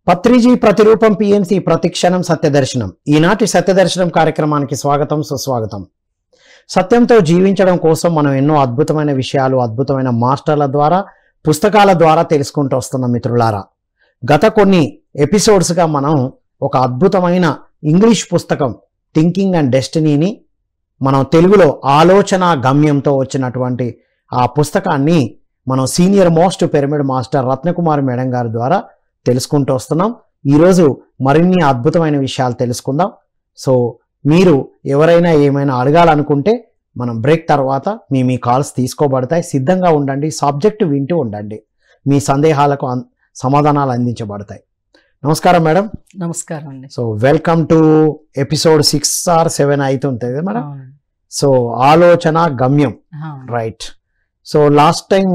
పత్రిజీ ప్రతిరూపం పిఎంసి ప్రతిక్షణం సత్యదర్శనం. ఈనాటి సత్యదర్శనం కార్యక్రమానికి స్వాగతం, సుస్వాగతం. సత్యంతో జీవించడం కోసం మనం ఎన్నో అద్భుతమైన విషయాలు అద్భుతమైన మాస్టర్ల ద్వారా పుస్తకాల ద్వారా తెలుసుకుంటూ వస్తున్నాం మిత్రులారా. గత కొన్ని ఎపిసోడ్స్గా మనం ఒక అద్భుతమైన ఇంగ్లీష్ పుస్తకం థింకింగ్ అండ్ డెస్టినీని మనం తెలుగులో ఆలోచన గమ్యంతో వచ్చినటువంటి ఆ పుస్తకాన్ని మనం senior most pyramid master Ratnakumari madam గారి ద్వారా తెలుసుకుంటూ వస్తున్నాం. ఈరోజు మరిన్ని అద్భుతమైన విషయాలు తెలుసుకుందాం. సో మీరు ఎవరైనా ఏమైనా అడగాలనుకుంటే మనం బ్రేక్ తర్వాత మీ కాల్స్ తీసుకోబడతాయి. సిద్ధంగా ఉండండి, సబ్జెక్టు వింటూ ఉండండి, మీ సందేహాలకు సమాధానాలు అందించబడతాయి. నమస్కారం మేడం. నమస్కారం అండి. So welcome to episode 6 or 7 అవుతుంటుంది కదా మేడం. సో ఆలోచన గమ్యం, రైట్. సో లాస్ట్ టైం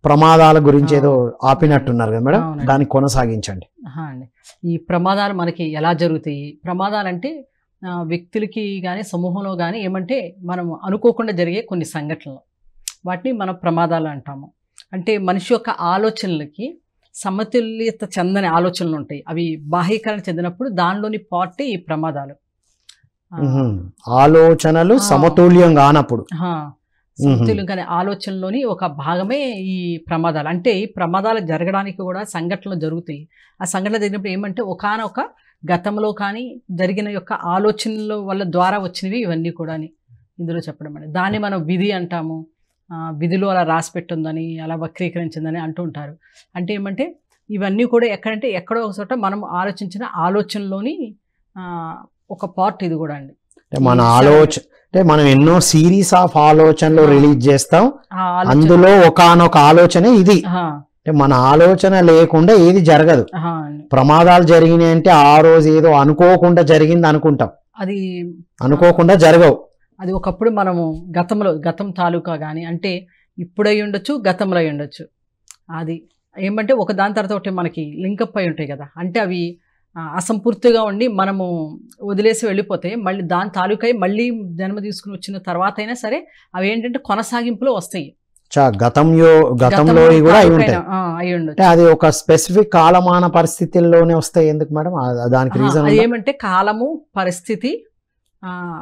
ప్రమాదాల గురించి ఏదో ఆపినట్టున్నారు కదా మేడం, దాన్ని కొనసాగించండి. ఈ ప్రమాదాలు మనకి ఎలా జరుగుతాయి? ప్రమాదాలు అంటే వ్యక్తులకి కానీ సమూహంలో కానీ ఏమంటే మనం అనుకోకుండా జరిగే కొన్ని సంఘటనలు, వాటిని మనం ప్రమాదాలు అంటాము. అంటే మనిషి యొక్క ఆలోచనలకి సమతుల్యత చెందని ఆలోచనలు ఉంటాయి, అవి బాహ్యీకరణ చెందినప్పుడు దానిలోని పార్టీ ఈ ప్రమాదాలు. ఆలోచనలు సమతుల్యం కానప్పుడు సమతుల్యంగానే ఆలోచనలోని ఒక భాగమే ఈ ప్రమాదాలు. అంటే ఈ ప్రమాదాలు జరగడానికి కూడా సంఘటనలు జరుగుతాయి. ఆ సంఘటన జరిగినప్పుడు ఏమంటే ఒకానొక గతంలో కానీ జరిగిన యొక్క ఆలోచనల వల్ల ద్వారా వచ్చినవి ఇవన్నీ కూడా ఇందులో చెప్పడం అండి. దాన్ని మనం విధి అంటాము. విధిలో అలా రాసి పెట్టుందని, అలా వక్రీకరించిందని అంటూ ఉంటారు. అంటే ఏమంటే ఇవన్నీ కూడా ఎక్కడంటే ఎక్కడో ఒక చోట మనం ఆలోచించిన ఆలోచనలోని ఒక పార్ట్ ఇది కూడా అండి. మన ఆలోచన అంటే మనం ఎన్నో సిరీస్ ఆఫ్ ఆలోచనలు రిలీజ్ చేస్తాం, అందులో ఒకానొక ఆలోచనే ఇది. అంటే మన ఆలోచన లేకుండా ఏది జరగదు. ప్రమాదాలు జరిగినాయి అంటే ఆ రోజు ఏదో అనుకోకుండా జరిగింది అనుకుంటాం, అది అనుకోకుండా జరగవు. అది ఒకప్పుడు మనము గతం తాలూకా కానీ అంటే ఇప్పుడు అయి ఉండొచ్చు, గతంలో అయి ఉండొచ్చు. అది ఏమంటే ఒక దాని తర్వాత ఒకటి మనకి లింకప్ అయి ఉంటాయి కదా, అంటే అవి అసంపూర్తిగా ఉండి మనము వదిలేసి వెళ్ళిపోతే మళ్ళీ దాని తాలూకాయి మళ్ళీ జన్మ తీసుకుని వచ్చిన తర్వాత అయినా సరే అవి ఏంటంటే కొనసాగింపులో వస్తాయి. గతంలో కూడా అది ఒక స్పెసిఫిక్ కాలమాన పరిస్థితుల్లోనే వస్తాయి. ఎందుకు మేడం? దానికి రీజన్ ఏమంటే కాలము, పరిస్థితి,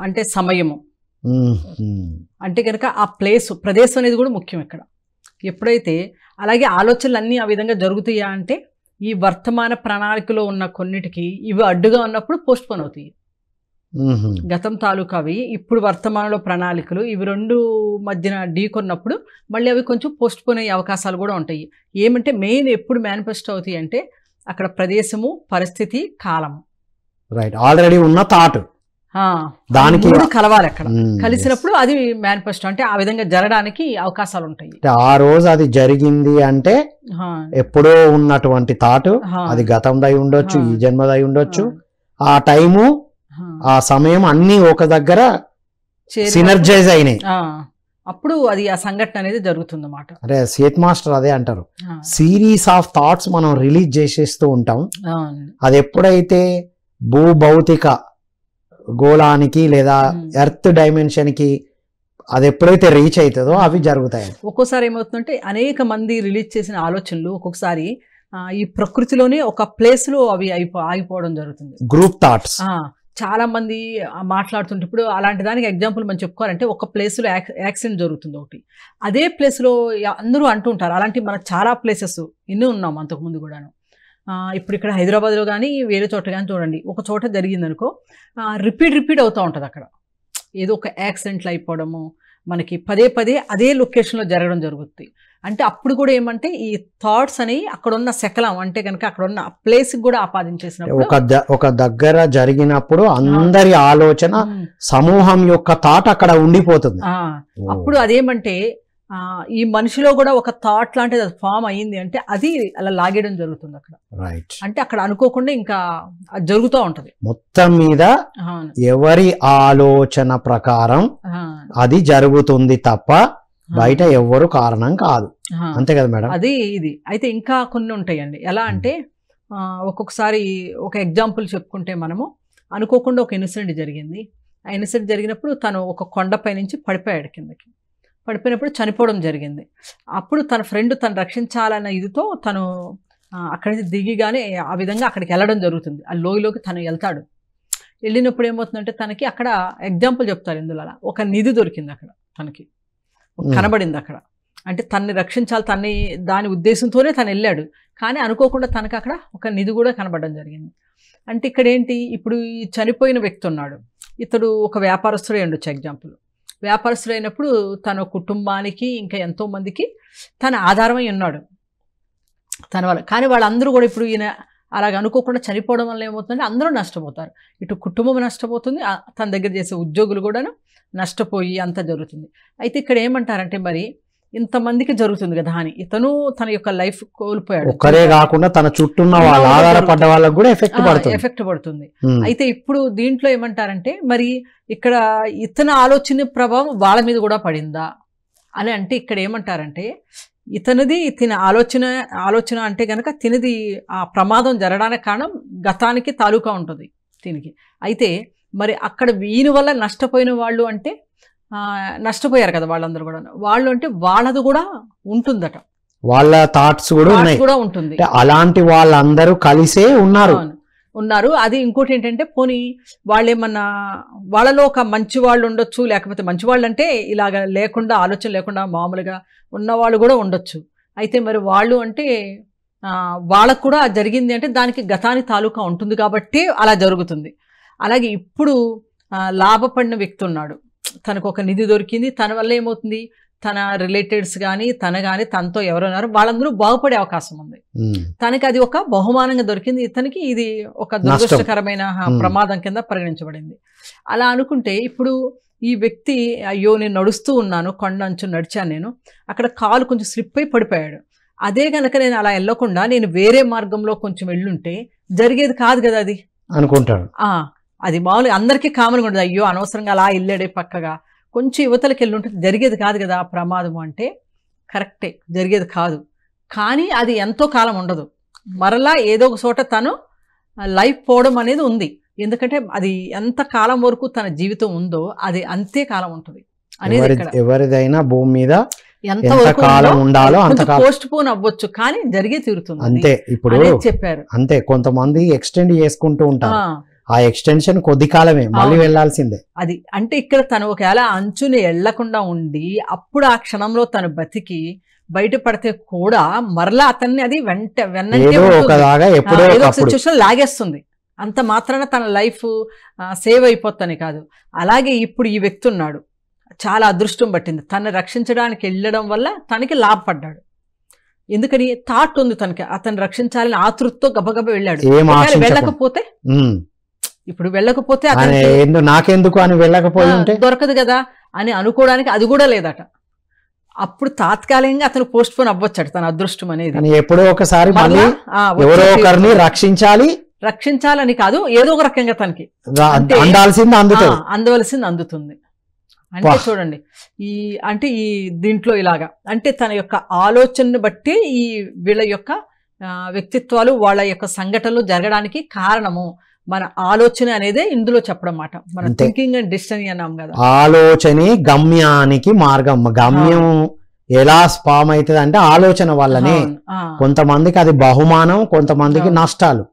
అంటే సమయము, అంటే కనుక ఆ ప్రదేశం అనేది కూడా ముఖ్యం ఇక్కడ. ఎప్పుడైతే అలాగే ఆలోచనలు అన్నీ ఆ విధంగా జరుగుతాయా అంటే ఈ వర్తమాన ప్రణాళికలో ఉన్న కొన్నిటికి ఇవి అడ్డుగా ఉన్నప్పుడు పోస్ట్ పోన్ అవుతాయి. గతం తాలూకావి ఇప్పుడు వర్తమానంలో ప్రణాళికలు ఇవి రెండు మధ్యన ఢీకొన్నప్పుడు మళ్ళీ అవి కొంచెం పోస్ట్ పోన్ అయ్యే అవకాశాలు కూడా ఉంటాయి. ఏమంటే మెయిన్ ఎప్పుడు మేనిఫెస్ట్ అవుతాయి అంటే అక్కడ ప్రదేశము, పరిస్థితి, కాలము, రైట్. ఆల్రెడీ ఉన్న థాట్ దానికి కలవాలి. అక్కడ కలిసినప్పుడు అది మేనిఫెస్టో, అంటే ఆ విధంగా జరగడానికి అవకాశాలు ఉంటాయి. ఆ రోజు అది జరిగింది అంటే ఎప్పుడో ఉన్నటువంటి థాట్, అది గతందై ఉండొచ్చు, ఈ జన్మదై ఉండొచ్చు. ఆ టైము, ఆ సమయం అన్ని ఒక దగ్గర సినర్జైజ్ అయినాయి, అప్పుడు అది ఆ సంఘటన అనేది జరుగుతుంది అన్నమాట. అదే సేత్ మాస్టర్ అదే అంటారు, సిరీస్ ఆఫ్ థాట్స్ మనం రిలీజ్ చేసేస్తూ ఉంటాం. అది ఎప్పుడైతే భూభౌతిక గోళానికి లేదా ఎర్త్ డైమెన్షన్ కి అది ఎప్పుడైతే రీచ్ అవుతుందో అవి జరుగుతాయి. ఒక్కోసారి ఏమవుతుందంటే అనేక మంది రిలీజ్ చేసిన ఆలోచనలు ఒక్కొక్కసారి ఈ ప్రకృతిలోనే ఒక ప్లేస్ లో అవి ఆగిపోవడం జరుగుతుంది. గ్రూప్ థాట్స్ చాలా మంది మాట్లాడుతుంటే, ఇప్పుడు అలాంటి దానికి ఎగ్జాంపుల్ మనం చెప్పుకోవాలంటే ఒక ప్లేస్ లో యాక్సిడెంట్ జరుగుతుంది ఒకటి, అదే ప్లేస్ లో అందరూ అంటూ ఉంటారు. అలాంటి మనకు చాలా ప్లేసెస్ ఎన్నో ఉన్నాం అంతకుముందు కూడాను. ఇప్పుడు ఇక్కడ హైదరాబాద్లో కానీ వేరే చోట కానీ చూడండి, ఒక చోట జరిగింది అనుకో, రిపీట్ అవుతూ ఉంటుంది. అక్కడ ఏదో ఒక యాక్సిడెంట్లు అయిపోవడము మనకి పదే అదే లొకేషన్లో జరగడం జరుగుతుంది. అంటే అప్పుడు కూడా ఏమంటే ఈ థాట్స్ అని అక్కడున్న శకలం, అంటే కనుక అక్కడున్న ప్లేస్కి కూడా ఆపాదించేసినప్పుడు ఒక దగ్గర జరిగినప్పుడు అందరి ఆలోచన సమూహం యొక్క థాట్ అక్కడ ఉండిపోతుంది. అప్పుడు అదేమంటే ఈ మనిషిలో కూడా ఒక థాట్ లాంటిది అది ఫామ్ అయ్యింది అంటే అది అలా లాగేయడం జరుగుతుంది అక్కడ, రైట్. అంటే అక్కడ అనుకోకుండా ఇంకా అది జరుగుతూ ఉంటది. మొత్తం మీద ఎవరి ఆలోచన ప్రకారం అది జరుగుతుంది తప్ప బయట ఎవరు కారణం కాదు, అంతే కదా మేడం? అది ఇది అయితే ఇంకా కొన్ని ఉంటాయండి. ఎలా అంటే ఒక్కొక్కసారి ఒక ఎగ్జాంపుల్ చెప్పుకుంటే, మనము అనుకోకుండా ఒక ఇన్సిడెంట్ జరిగింది. ఆ ఇన్సిడెంట్ జరిగినప్పుడు తను ఒక కొండపై నుంచి పడిపోయాడు కిందకి. పడిపోయినప్పుడు చనిపోవడం జరిగింది. అప్పుడు తన ఫ్రెండ్ తను రక్షించాలన్న ఇదితో తను అక్కడి నుంచి దిగిగానే ఆ విధంగా అక్కడికి వెళ్ళడం జరుగుతుంది. ఆ లోయలోకి తను వెళ్తాడు. వెళ్ళినప్పుడు ఏమవుతుందంటే తనకి అక్కడ ఎగ్జాంపుల్ చెప్తారు ఇందులో, అలా ఒక నిధి దొరికింది అక్కడ తనకి, కనబడింది అక్కడ. అంటే తన్ని రక్షించాలి, దాని ఉద్దేశంతోనే తను వెళ్ళాడు. కానీ అనుకోకుండా తనకు అక్కడ ఒక నిధి కూడా కనబడడం జరిగింది. అంటే ఇక్కడ ఏంటి, ఇప్పుడు ఈ చనిపోయిన వ్యక్తి ఉన్నాడు, ఇతడు ఒక వ్యాపారస్తుడే ఉండొచ్చు ఎగ్జాంపుల్. వ్యాపారస్తుడు అయినప్పుడు తన కుటుంబానికి ఇంకా ఎంతో మందికి తన ఆధారమై ఉన్నాడు తన వల్ల. కానీ వాళ్ళందరూ కూడా ఇప్పుడు ఈయన అలాగ అనుకోకుండా చనిపోవడం వల్ల ఏమవుతుందంటే అందరూ నష్టపోతారు. ఇటు కుటుంబం నష్టపోతుంది, తన దగ్గర చేసే ఉద్యోగులు కూడాను నష్టపోయి అంత జరుగుతుంది. అయితే ఇక్కడ ఏమంటారంటే మరి ఇంతమందికి జరుగుతుంది కదా అని ఇతను తన యొక్క లైఫ్ కోల్పోయాడు. ఒక్కరే కాకుండా తన చుట్టూ ఉన్న వాళ్ళు ఆధారపడ్డ వాళ్ళకు కూడా ఎఫెక్ట్ పడుతుంది. అయితే ఇప్పుడు దీంట్లో ఏమంటారంటే మరి ఇక్కడ ఇతని ఆలోచన ప్రభావం వాళ్ళ మీద కూడా పడిందా అని అంటే ఇక్కడ ఏమంటారంటే తిన ఆలోచన అంటే కనుక తినది ఆ ప్రమాదం జరగడానికి కారణం గతానికి తాలూకా ఉంటుంది దీనికి. అయితే మరి అక్కడ వీని వల్ల నష్టపోయిన వాళ్ళు అంటే నష్టపోయారు కదా వాళ్ళందరూ కూడా, వాళ్ళు అంటే వాళ్ళది కూడా ఉంటుందట, వాళ్ళ థాట్స్ కూడా ఉంటుంది. అలాంటి వాళ్ళందరూ కలిసే ఉన్నారు. అది ఇంకోటి ఏంటంటే పోనీ వాళ్ళేమన్నా వాళ్ళలో ఒక మంచి వాళ్ళు ఉండొచ్చు, లేకపోతే మంచి వాళ్ళు అంటే ఇలాగ లేకుండా ఆలోచన లేకుండా మామూలుగా ఉన్నవాళ్ళు కూడా ఉండొచ్చు. అయితే మరి వాళ్ళు అంటే వాళ్ళకు కూడా జరిగింది అంటే దానికి గతానికి తాలూకా ఉంటుంది కాబట్టి అలా జరుగుతుంది. అలాగే ఇప్పుడు లాభపడిన వ్యక్తి ఉన్నాడు, తనకు ఒక నిధి దొరికింది, తన వల్ల ఏమవుతుంది తన రిలేటెడ్స్ కానీ తనతో ఎవరున్నారు వాళ్ళందరూ బాగుపడే అవకాశం ఉంది. తనకి అది ఒక బహుమానంగా దొరికింది, ఇతనికి ఇది ఒక దురదృష్టకరమైన ప్రమాదం కింద పరిగణించబడింది. అలా అనుకుంటే ఇప్పుడు ఈ వ్యక్తి అయ్యో నేను నడుస్తూ ఉన్నాను, కొండ అంచు నడిచాను, నేను అక్కడ కాలు కొంచెం స్లిప్ అయి పడిపోయాడు. అదే కనుక నేను అలా వెళ్ళకుండా నేను వేరే మార్గంలో కొంచెం వెళ్ళుంటే జరిగేది కాదు కదా అది అనుకుంటాడు. అది మామూలుగా అందరికీ కామన్గా ఉండదు, అయ్యో అనవసరంగా అలా వెళ్ళాడే పక్కగా కొంచెం యువతలకి వెళ్ళుంటే జరిగేది కాదు కదా ఆ ప్రమాదము అంటే కరెక్టే జరిగేది కాదు. కానీ అది ఎంతో కాలం ఉండదు, మరలా ఏదో ఒక చోట తను లైఫ్ పోవడం అనేది ఉంది. ఎందుకంటే అది ఎంత కాలం వరకు తన జీవితం ఉందో అది అంతే కాలం ఉంటుంది అనేది. ఎవరిదైనా భూమి మీద ఎంత కాలం ఉండాలో అంత పోస్ట్ పోన్ అవ్వచ్చు కానీ జరిగే తీరుతుంది అంతే. ఇప్పుడు చెప్పారు అంతే, కొంతమంది ఎక్స్టెండ్ చేసుకుంటూ ఉంటారు, ఆ ఎక్స్టెన్షన్ కొద్ది కాలమే, మళ్ళీ వెళ్లాల్సిందే. అది అంటే ఇక్కడ తను ఒకవేళ అంచుని వెళ్లకుండా ఉండి అప్పుడు ఆ క్షణంలో తను బతికి బయటపడితే కూడా మరలా అతన్ని అది సిచ్యువేషన్ లాగేస్తుంది. అంత మాత్రాన తన లైఫ్ సేవ్ అయిపోతాని కాదు. అలాగే ఇప్పుడు ఈ వ్యక్తి ఉన్నాడు, చాలా అదృష్టం పట్టింది, తను రక్షించడానికి వెళ్ళడం వల్ల తనకి లాభపడ్డాడు. ఎందుకని థాట్ ఉంది తనకి, అతను రక్షించాలని ఆతృతతో గబగబ వెళ్ళాడు. వెళ్ళకపోతే ఇప్పుడు వెళ్ళకపోతే నాకెందుకు అని వెళ్ళకపోయి ఉంటే దొరకదు కదా అని అనుకోవడానికి అది కూడా లేదట. అప్పుడు తాత్కాలికంగా అతను పోస్ట్ పోన్ అవ్వచ్చాడు తన అదృష్టం అనేది. ఎప్పుడో ఒకసారి ఎవరో ఒకరిని రక్షించాలని కాదు, ఏదో ఒక రకంగా తనకి అందవలసింది అందుతుంది. అంటే చూడండి ఈ దీంట్లో ఇలాగా అంటే తన యొక్క ఆలోచనను బట్టి ఈ వీళ్ళ యొక్క వ్యక్తిత్వాలు వాళ్ళ యొక్క సంఘటనలు జరగడానికి కారణము మన ఆలోచన అనేదే ఇందులో చెప్పడం మాట. మన థింకింగ్ అండ్ డెస్టినీ అన్నాం కదా, ఆలోచనే గమ్యానికి మార్గం. గమ్యం ఎలా స్పామ్ అవుతుంది అంటే ఆలోచన వల్లనే. కొంతమందికి అది బహుమానం, కొంతమందికి నష్టాలు.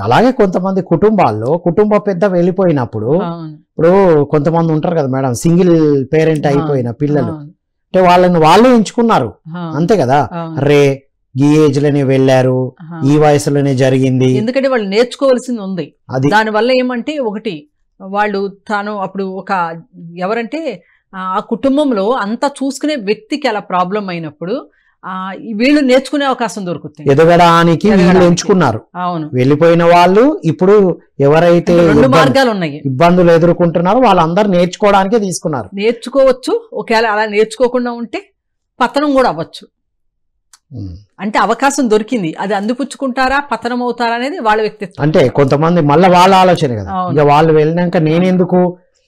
అలాగే కొంతమంది కుటుంబ పెద్ద వెళ్ళిపోయినప్పుడు ఇప్పుడు కొంతమంది ఉంటారు కదా మేడం, సింగిల్ పేరెంట్ అయిపోయిన పిల్లలు అంటే వాళ్ళే ఎంచుకున్నారు అంతే కదా, రే ఈ ఏజ్ లోనే వెళ్ళారు, ఈ వయసులోనే జరిగింది. ఎందుకంటే వాళ్ళు నేర్చుకోవాల్సింది ఉంది. దానివల్ల ఏమంటే ఒకటి వాళ్ళు అప్పుడు ఒక ఎవరంటే ఆ కుటుంబంలో అంతా చూసుకునే వ్యక్తికి అలా ప్రాబ్లం అయినప్పుడు వీళ్ళు నేర్చుకునే అవకాశం దొరుకుతుంది, ఎదగడానికి వీళ్ళు ఎంచుకున్నారు. అవును, వెళ్ళిపోయిన వాళ్ళు ఇప్పుడు ఎవరైతే మార్గాలు ఉన్నాయి ఇబ్బందులు ఎదుర్కొంటున్నారో వాళ్ళందరూ నేర్చుకోవడానికే తీసుకున్నారు. నేర్చుకోవచ్చు, ఒకవేళ అలా నేర్చుకోకుండా ఉంటే పతనం కూడా అవ్వచ్చు. అంటే అవకాశం దొరికింది, అది అందిపుచ్చుకుంటారా పతనం అవుతారా అనేది వాళ్ళ వ్యక్తిత్వం. అంటే కొంతమంది మళ్ళీ వాళ్ళ ఆలోచన కదా, ఇక వాళ్ళు వెళ్ళినాక నేనెందుకు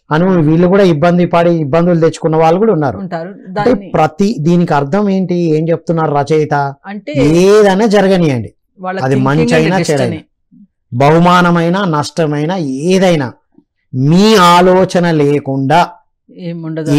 అని వీళ్ళు కూడా ఇబ్బందులు తెచ్చుకున్న వాళ్ళు కూడా ఉన్నారు. దీనికి అర్థం ఏంటి, ఏం చెప్తున్నారు రచయిత అంటే ఏదైనా జరగనియండి, అది మంచి అయినా చెడైనా, బహుమానమైన నష్టమైన ఏదైనా మీ ఆలోచన లేకుండా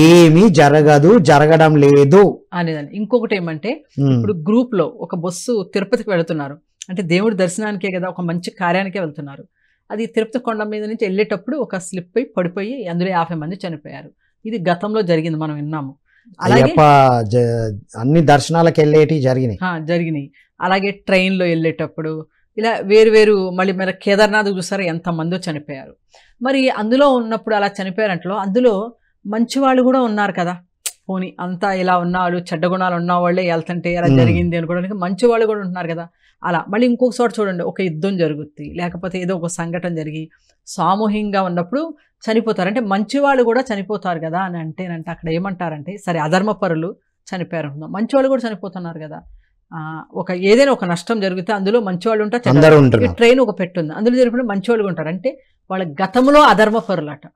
ఏమీ జరగడం లేదు అనేదాన్ని. ఇంకొకటి ఏమంటే ఇప్పుడు గ్రూప్ లో ఒక బస్సు తిరుపతికి వెళుతున్నారు, అంటే దేవుడి దర్శనానికే కదా, ఒక మంచి కార్యానికే వెళ్తున్నారు. అది తిరుపతి కొండ మీద నుంచి వెళ్ళేటప్పుడు ఒక స్లిప్ అయి పడిపోయి అందులో 50 మంది చనిపోయారు. ఇది గతంలో జరిగింది, మనం విన్నాము. అలాగే అన్ని దర్శనాలకు వెళ్ళేటి జరిగినాయి. జరిగినాయి. అలాగే ట్రైన్లో వెళ్ళేటప్పుడు ఇలా వేరు మళ్ళీ కేదార్నాథ్ చూసారా ఎంతమందో చనిపోయారు. మరి అందులో ఉన్నప్పుడు అలా చనిపోయారంటలో అందులో మంచి వాళ్ళు కూడా ఉన్నారు కదా. పోనీ అంతా ఇలా ఉన్నవాళ్ళు, చెడ్డ గుణాలు ఉన్న వాళ్ళే వెళ్తుంటే అలా జరిగింది అనుకోవడానికి మంచి వాళ్ళు కూడా ఉంటున్నారు కదా. అలా మళ్ళీ ఇంకొక చోట చూడండి, ఒక యుద్ధం జరుగుతుంది, లేకపోతే ఏదో ఒక సంఘటన జరిగి సామూహికంగా ఉన్నప్పుడు చనిపోతారు. అంటే మంచి వాళ్ళు కూడా చనిపోతారు కదా అని అంటేనంటే అక్కడ ఏమంటారంటే, సరే అధర్మపరులు చనిపోయారు అనుకుందాం, మంచి వాళ్ళు కూడా చనిపోతున్నారు కదా. ఏదైనా ఒక నష్టం జరిగితే అందులో మంచి వాళ్ళు ఉంటారు. ట్రైన్ ఒక పెట్టుంది, అందులో జరిగినప్పుడు మంచి వాళ్ళు ఉంటారు. అంటే వాళ్ళ గతంలో అధర్మపరులు అట,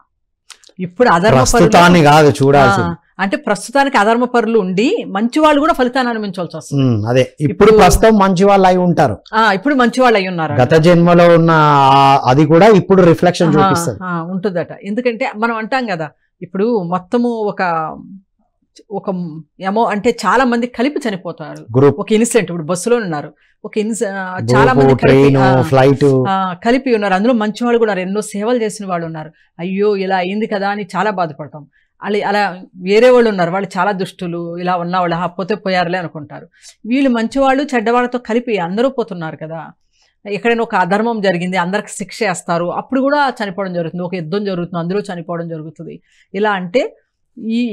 ఇప్పుడు అధర్మపరులు కాదు చూడాల్సి. అంటే ప్రస్తుతానికి అధర్మపరులు ఉండి మంచి వాళ్ళు కూడా ఫలితాన్ని అనుభవించాల్సి వస్తుంది. అదే ఇప్పుడు ప్రస్తుతం మంచి వాళ్ళు అయి ఉంటారు, ఇప్పుడు మంచి వాళ్ళు అయి ఉన్నారు. గత జన్మలో ఉన్న అది కూడా ఇప్పుడు రిఫ్లెక్షన్ చూపిస్తుంది ఉంటుందట. ఎందుకంటే మనం అంటాం కదా, ఇప్పుడు మొత్తము ఒక ఏమో అంటే చాలా మంది కలిపి చనిపోతారు. ఒక ఇన్సిడెంట్, ఇప్పుడు బస్సులో ఉన్నారు, ఒక చాలా మంది కలిపి ఉన్నారు. అందులో మంచి వాళ్ళు కూడా ఎన్నో సేవలు చేసిన వాళ్ళు ఉన్నారు. అయ్యో ఇలా అయింది కదా అని చాలా బాధపడతాం. అలా వేరే వాళ్ళు ఉన్నారు, వాళ్ళు చాలా దుష్టులు, ఇలా ఉన్నవాళ్ళు పోతే పోయారులే అనుకుంటారు. వీళ్ళు మంచివాళ్ళు చెడ్డవాళ్ళతో కలిపి అందరూ పోతున్నారు కదా. ఎక్కడైనా ఒక అధర్మం జరిగింది, అందరికి శిక్ష వేస్తారు, అప్పుడు కూడా చనిపోవడం జరుగుతుంది. ఒక యుద్ధం జరుగుతుంది, అందులో చనిపోవడం జరుగుతుంది. ఇలా అంటే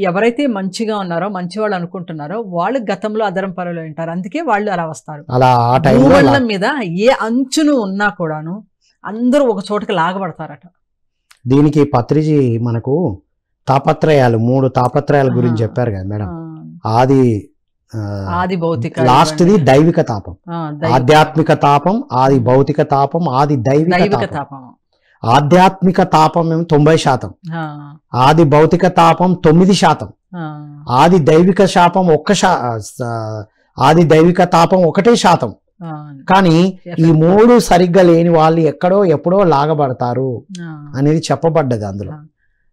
ఎవరైతే మంచిగా ఉన్నారో, మంచి వాళ్ళు అనుకుంటున్నారో వాళ్ళు గతంలో అధర్మపరులు ఉంటారు. అందుకే వాళ్ళు అలా వస్తారు. భూమండలం మీద ఏ అంచును ఉన్నా కూడాను అందరూ ఒక చోటకి లాగబడతారట. దీనికి పత్రిజీ మనకు తాపత్రయాలు 3 తాపత్రయాల గురించి చెప్పారు కదా మేడం. ఆది భౌతిక, లాస్ట్ది దైవిక తాపం, ఆధ్యాత్మిక తాపం, ఆది భౌతిక తాపం, ఆది దైవిక తాపం. ఆధ్యాత్మిక తాపం ఏమో 90%, ఆది భౌతిక తాపం 9%, ఆది దైవిక శాపం ఆది దైవిక తాపం 1%. కానీ ఈ 3 సరిగ్గా లేని వాళ్ళు ఎక్కడో ఎప్పుడో లాగబడతారు అనేది చెప్పబడ్డది అందులో.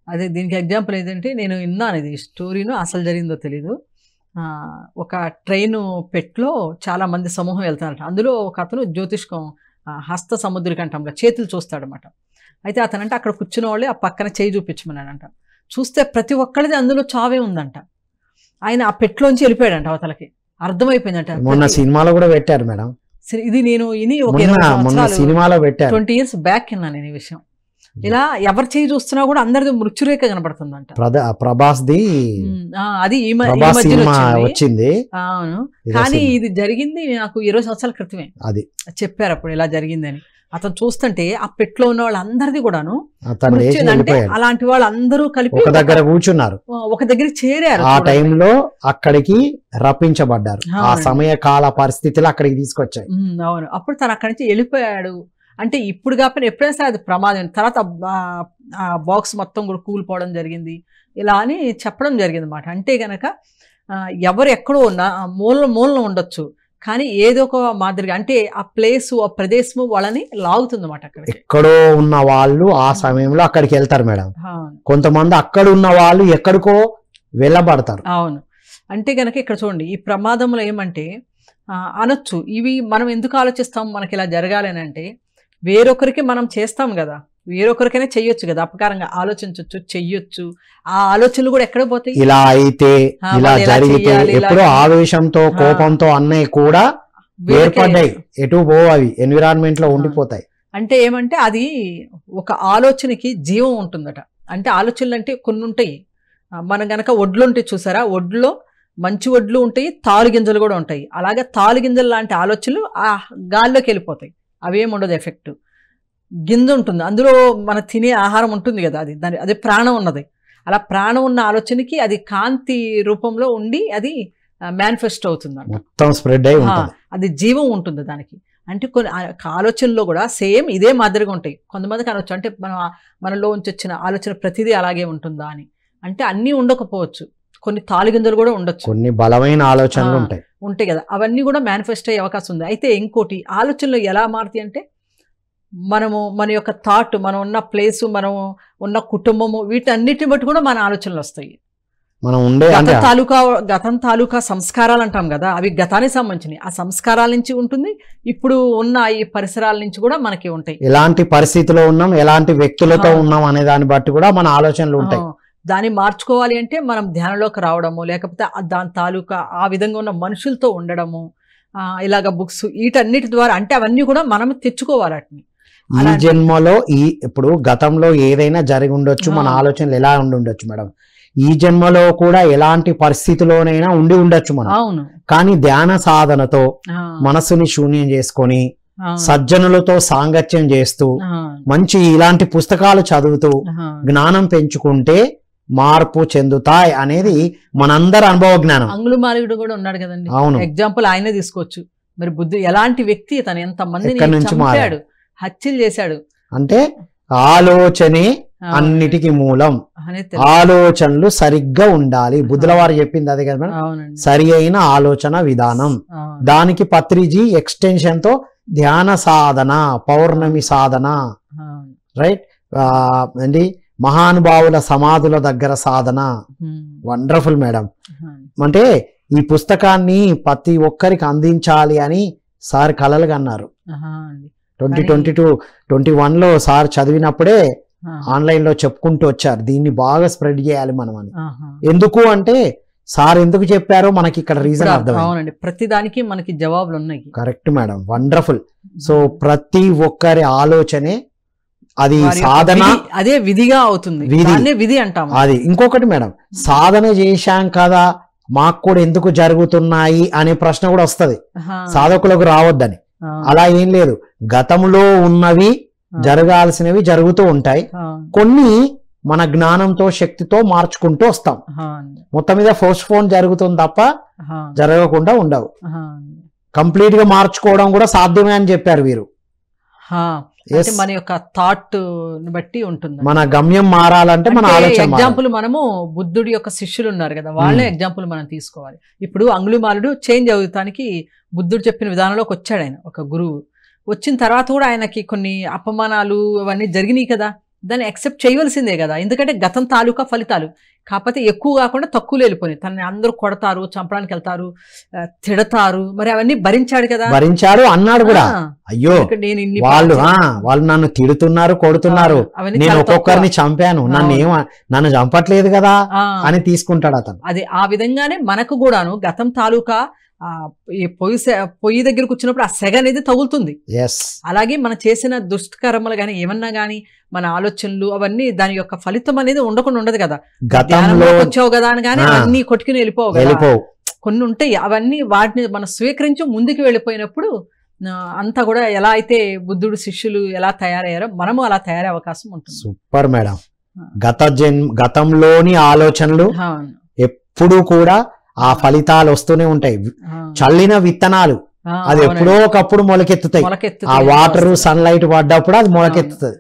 అదే దీనికి ఎగ్జాంపుల్ ఏంటంటే, నేను విన్నాను ఇది స్టోరీను, అసలు జరిగిందో తెలీదు. ఒక ట్రైను పెట్లో చాలా మంది సమూహం వెళ్తారట. అందులో ఒక అతను జ్యోతిష్కం, హస్త సముద్రికంఠంగా చేతులు చూస్తాడనమాట. అయితే అతనంటే అక్కడ కూర్చున్న వాళ్ళే ఆ పక్కన చేయి చూపించమన్నాడంట. చూస్తే ప్రతి ఒక్కరిది అందులో చావే ఉందంట. ఆయన ఆ పెట్లోంచి వెళ్ళిపోయాడంట అవతలకి, అర్థమైపోయిందంట. మొన్న సినిమాలో కూడా పెట్టారు మేడం ఇది. నేను ఇని ఒక 20 years బ్యాక్ విన్నాను నేను ఈ విషయం. ఇలా ఎవరి చేయి చూస్తున్నా కూడా అందరిది మృత్యురేఖ కనబడుతుందంట. ప్రభాస్ది అది ఈ మధ్యలో వచ్చింది. అవును, కానీ ఇది జరిగింది నాకు 20 సంవత్సరాల క్రితమే. అది చెప్పారు అప్పుడు ఇలా జరిగిందని. అతను చూస్తుంటే ఆ పెట్లో ఉన్న వాళ్ళందరిది కూడాను అంటే అలాంటి వాళ్ళందరూ కలిపి ఒక దగ్గర కూర్చున్నారు, ఒక దగ్గర చేరారు. ఆ టైంలో అక్కడికి రప్పించబడ్డారు, ఆ సమయకాల పరిస్థితులు అక్కడికి తీసుకొచ్చాయి. అవును, అప్పుడు తను అక్కడి నుంచి వెళ్ళిపోయాడు. అంటే ఇప్పుడు కాకపోయినా ఎప్పుడైనా సరే అది ప్రమాదం. తర్వాత ఆ బాక్స్ మొత్తం కూడా కూలిపోవడం జరిగింది, ఇలా అని చెప్పడం జరిగింది అన్నమాట. అంటే గనక ఎవరు ఎక్కడో ఉన్నా మూలన ఉండొచ్చు, కానీ ఏదో ఒక మాదిరిగా అంటే ఆ ప్లేసు, ఆ ప్రదేశము వాళ్ళని లాగుతుంది అన్నమాట. అక్కడ ఎక్కడో ఉన్న వాళ్ళు ఆ సమయంలో అక్కడికి వెళ్తారు మేడం. కొంతమంది అక్కడ ఉన్న వాళ్ళు ఎక్కడికో వెళ్ళబడతారు. అవును, అంటే గనక ఇక్కడ చూడండి, ఈ ప్రమాదంలో ఏమంటే అనొచ్చు, ఇవి మనం ఎందుకు ఆలోచిస్తాం మనకి ఇలా జరగాలి అని అంటే, వేరొకరికి మనం చేస్తాం కదా, వేరొకరికైనా చెయ్యొచ్చు కదా, అపకారంగా ఆలోచించవచ్చు, చెయ్యొచ్చు. ఆ ఆలోచనలు కూడా ఎక్కడ పోతాయి, ఇలా అయితే ఇలా జరిగితే ఎప్పుడో ఆవేశంతో కోపంతో అన్నయ్య కూడా ఏర్పడ్డాయి, ఎటు పోవు, అవి ఎన్విరాన్మెంట్ లో ఉండిపోతాయి. అంటే ఏమంటే అది ఒక ఆలోచనకి జీవం ఉంటుందట. అంటే ఆలోచనలు అంటే కొన్ని ఉంటాయి. మనం గనక ఒడ్లు ఉంటాయి చూసారా, ఒడ్లో మంచి ఒడ్లు ఉంటాయి, తాలు గింజలు కూడా ఉంటాయి. అలాగే తాలు గింజలు లాంటి ఆలోచనలు ఆ గాల్లోకి వెళ్ళిపోతాయి, అవేముండదు ఎఫెక్ట్. గింజ ఉంటుంది, అందులో మన తినే ఆహారం ఉంటుంది కదా, అది ప్రాణం ఉన్నది. అలా ప్రాణం ఉన్న ఆలోచనకి అది కాంతి రూపంలో ఉండి అది మేనిఫెస్ట్ అవుతుంది, మొత్తం స్ప్రెడ్ అయి ఉంటుంది, అది జీవం ఉంటుంది దానికి. అంటే కొన్ని ఆలోచనలో కూడా సేమ్ ఇదే మాదిరిగా ఉంటాయి. కొంతమందికి అనొచ్చు, అంటే మనలో నుంచి వచ్చిన ఆలోచన ప్రతిదీ అలాగే ఉంటుందా అని. అంటే అన్నీ ఉండకపోవచ్చు, కొన్ని తాలిగింజలు కూడా ఉండొచ్చు, కొన్ని బలమైన ఆలోచనలు ఉంటాయి కదా, అవన్నీ కూడా మేనిఫెస్ట్ అయ్యే అవకాశం ఉంది. అయితే ఇంకోటి, ఆలోచనలు ఎలా మారుతాయి అంటే, మన యొక్క థాట్, మనం ఉన్న ప్లేసు, మనం ఉన్న కుటుంబము, వీటన్నిటిని బట్టి కూడా మన ఆలోచనలు వస్తాయి. మనం ఉండే గతం తాలూకా సంస్కారాలు అంటాం కదా, అవి గతానికి సంబంధించినవి. ఆ సంస్కారాల నుంచి ఉంటుంది, ఇప్పుడు ఉన్న ఈ పరిసరాల నుంచి కూడా మనకి ఉంటాయి. ఎలాంటి పరిస్థితిలో ఉన్నాం, ఎలాంటి వ్యక్తులతో ఉన్నాం అనే దాన్ని బట్టి కూడా మన ఆలోచనలు ఉంటాయి. దాన్ని మార్చుకోవాలి అంటే మనం ధ్యానంలోకి రావడము, లేకపోతే దాని తాలూకా ఆ విధంగా ఉన్న మనుషులతో ఉండడము, ఇలాగ బుక్స్ వీటన్నిటి ద్వారా, అంటే అవన్నీ కూడా మనం తెచ్చుకోవాలి వాటిని. ఈ జన్మలో ఇప్పుడు గతంలో ఏదైనా జరిగి ఉండొచ్చు, మన ఆలోచనలు ఎలా ఉండి ఉండొచ్చు మేడం. ఈ జన్మలో కూడా ఎలాంటి పరిస్థితిలోనైనా ఉండి ఉండొచ్చు మనం. అవును. కానీ ధ్యాన సాధనతో మనసుని శూన్యం చేసుకొని సజ్జనులతో సాంగత్యం చేస్తూ మంచి ఇలాంటి పుస్తకాలు చదువుతూ జ్ఞానం పెంచుకుంటే మార్పు చెందుతాయి అనేది మనందరి అనుభవ జ్ఞానం. అంగుళమాలుడు కూడా ఉన్నాడు కదండి, అవును, ఎగ్జాంపుల్ ఆయనే తీసుకోవచ్చు. మరి బుద్ధి ఎలాంటి వ్యక్తి, తను ఎంత మందిని చంపాడు, హత్యలు చేశాడు. అంటే ఆలోచనే అన్నిటికీ మూలం, ఆలోచనలు సరిగ్గా ఉండాలి. బుద్ధుల వారు చెప్పింది అదే కదా మేడం, సరి అయిన ఆలోచన విధానం. దానికి పత్రిజీ ఎక్స్టెన్షన్ తో ధ్యాన సాధన, పౌర్ణమి సాధన, రైట్, ఏంటి మహానుభావుల సమాధుల దగ్గర సాధన. Wonderful madam. అంటే ఈ పుస్తకాన్ని ప్రతి ఒక్కరికి అందించాలి అని సార్ కలలుగా అన్నారు. 2021లో సార్ చదివినప్పుడే ఆన్లైన్ లో చెప్పుకుంటూ వచ్చారు, దీన్ని బాగా స్ప్రెడ్ చేయాలి మనం అని. ఎందుకు అంటే సార్ ఎందుకు చెప్పారో మనకి ఇక్కడ రీజన్ అర్థమైంది. ప్రతి దానికి మనకి జవాబులు ఉన్నాయి. Correct madam, wonderful. సో ప్రతి ఒక్కరి ఆలోచనే అది సాధన, అదే విధిగా అవుతుంది, విధి అంటాం. అది ఇంకొకటి మేడం, సాధన చేశాం కదా మాకు కూడా ఎందుకు జరుగుతున్నాయి అనే ప్రశ్న కూడా వస్తది సాధకులకు రావద్దని. అలా ఏం లేదు, గతంలో ఉన్నవి జరగాల్సినవి జరుగుతూ ఉంటాయి, కొన్ని మన జ్ఞానంతో శక్తితో మార్చుకుంటూ వస్తాం. మొత్తం మీద పోస్ట్పోన్ జరుగుతుంది తప్ప జరగకుండా ఉండవు. కంప్లీట్ గా మార్చుకోవడం కూడా సాధ్యమే అని చెప్పారు వీరు. మన యొక్క థాట్ బట్టి ఉంటుంది. మన గమ్యం మారాలంటే మన ఆలోచన. ఎగ్జాంపుల్ మనము బుద్ధుడి యొక్క శిష్యులు ఉన్నారు కదా, వాళ్ళే ఎగ్జాంపుల్ మనం తీసుకోవాలి. ఇప్పుడు అంగుళమాలుడు చేంజ్ అవుతానికి బుద్ధుడు చెప్పిన విధానంలోకి వచ్చాడు ఆయన, ఒక గురువు. వచ్చిన తర్వాత కూడా ఆయనకి కొన్ని అపమానాలు అవన్నీ జరిగినాయి కదా, దాన్ని యాక్సెప్ట్ చేయవలసిందే కదా, ఎందుకంటే గతం తాలూకా ఫలితాలు. కాకపోతే ఎక్కువ కాకుండా తక్కువలో వెళ్ళిపోయి తనని అందరూ కొడతారు, చంపడానికి వెళ్తారు, తిడతారు, మరి అవన్నీ భరించాడు కదా. భరించాడు అన్నాడు కూడా, అయ్యో వాళ్ళు నన్ను తిడుతున్నారు, కొడుతున్నారు, నేను ఒక్కొక్కరిని చంపాను, నన్ను చంపట్లేదు కదా అని తీసుకుంటాడు అతను. అది ఆ విధంగానే మనకు కూడాను గతం తాలూకా పొయ్యి దగ్గరకు వచ్చినప్పుడు ఆ సెగ అనేది తగులుతుంది. అలాగే మనం చేసిన దుష్కర్మలు గాని ఏమన్నా గానీ మన ఆలోచనలు అవన్నీ దాని యొక్క ఫలితం అనేది ఉండకుండా ఉండదు కదా. గతంలో వచ్చావు కదా అని కానీ అన్ని కొట్టుకుని వెళ్ళిపోవు కదా, కొన్ని ఉంటాయి. అవన్నీ వాటిని మనం స్వీకరించి ముందుకు వెళ్ళిపోయినప్పుడు అంతా కూడా ఎలా అయితే బుద్ధుడు శిష్యులు ఎలా తయారయ్యారో మనము అలా తయారయ్యే అవకాశం ఉంటుంది. Super madam. గతంలోని ఆలోచనలు ఎప్పుడూ కూడా ఆ ఫలితాలు వస్తూనే ఉంటాయి. చల్లిన విత్తనాలు అది ఎప్పుడో ఒకప్పుడు మొలకెత్తుతాయి. ఆ వాటర్ సన్లైట్ పడ్డప్పుడు అది మొలకెత్తుతుంది.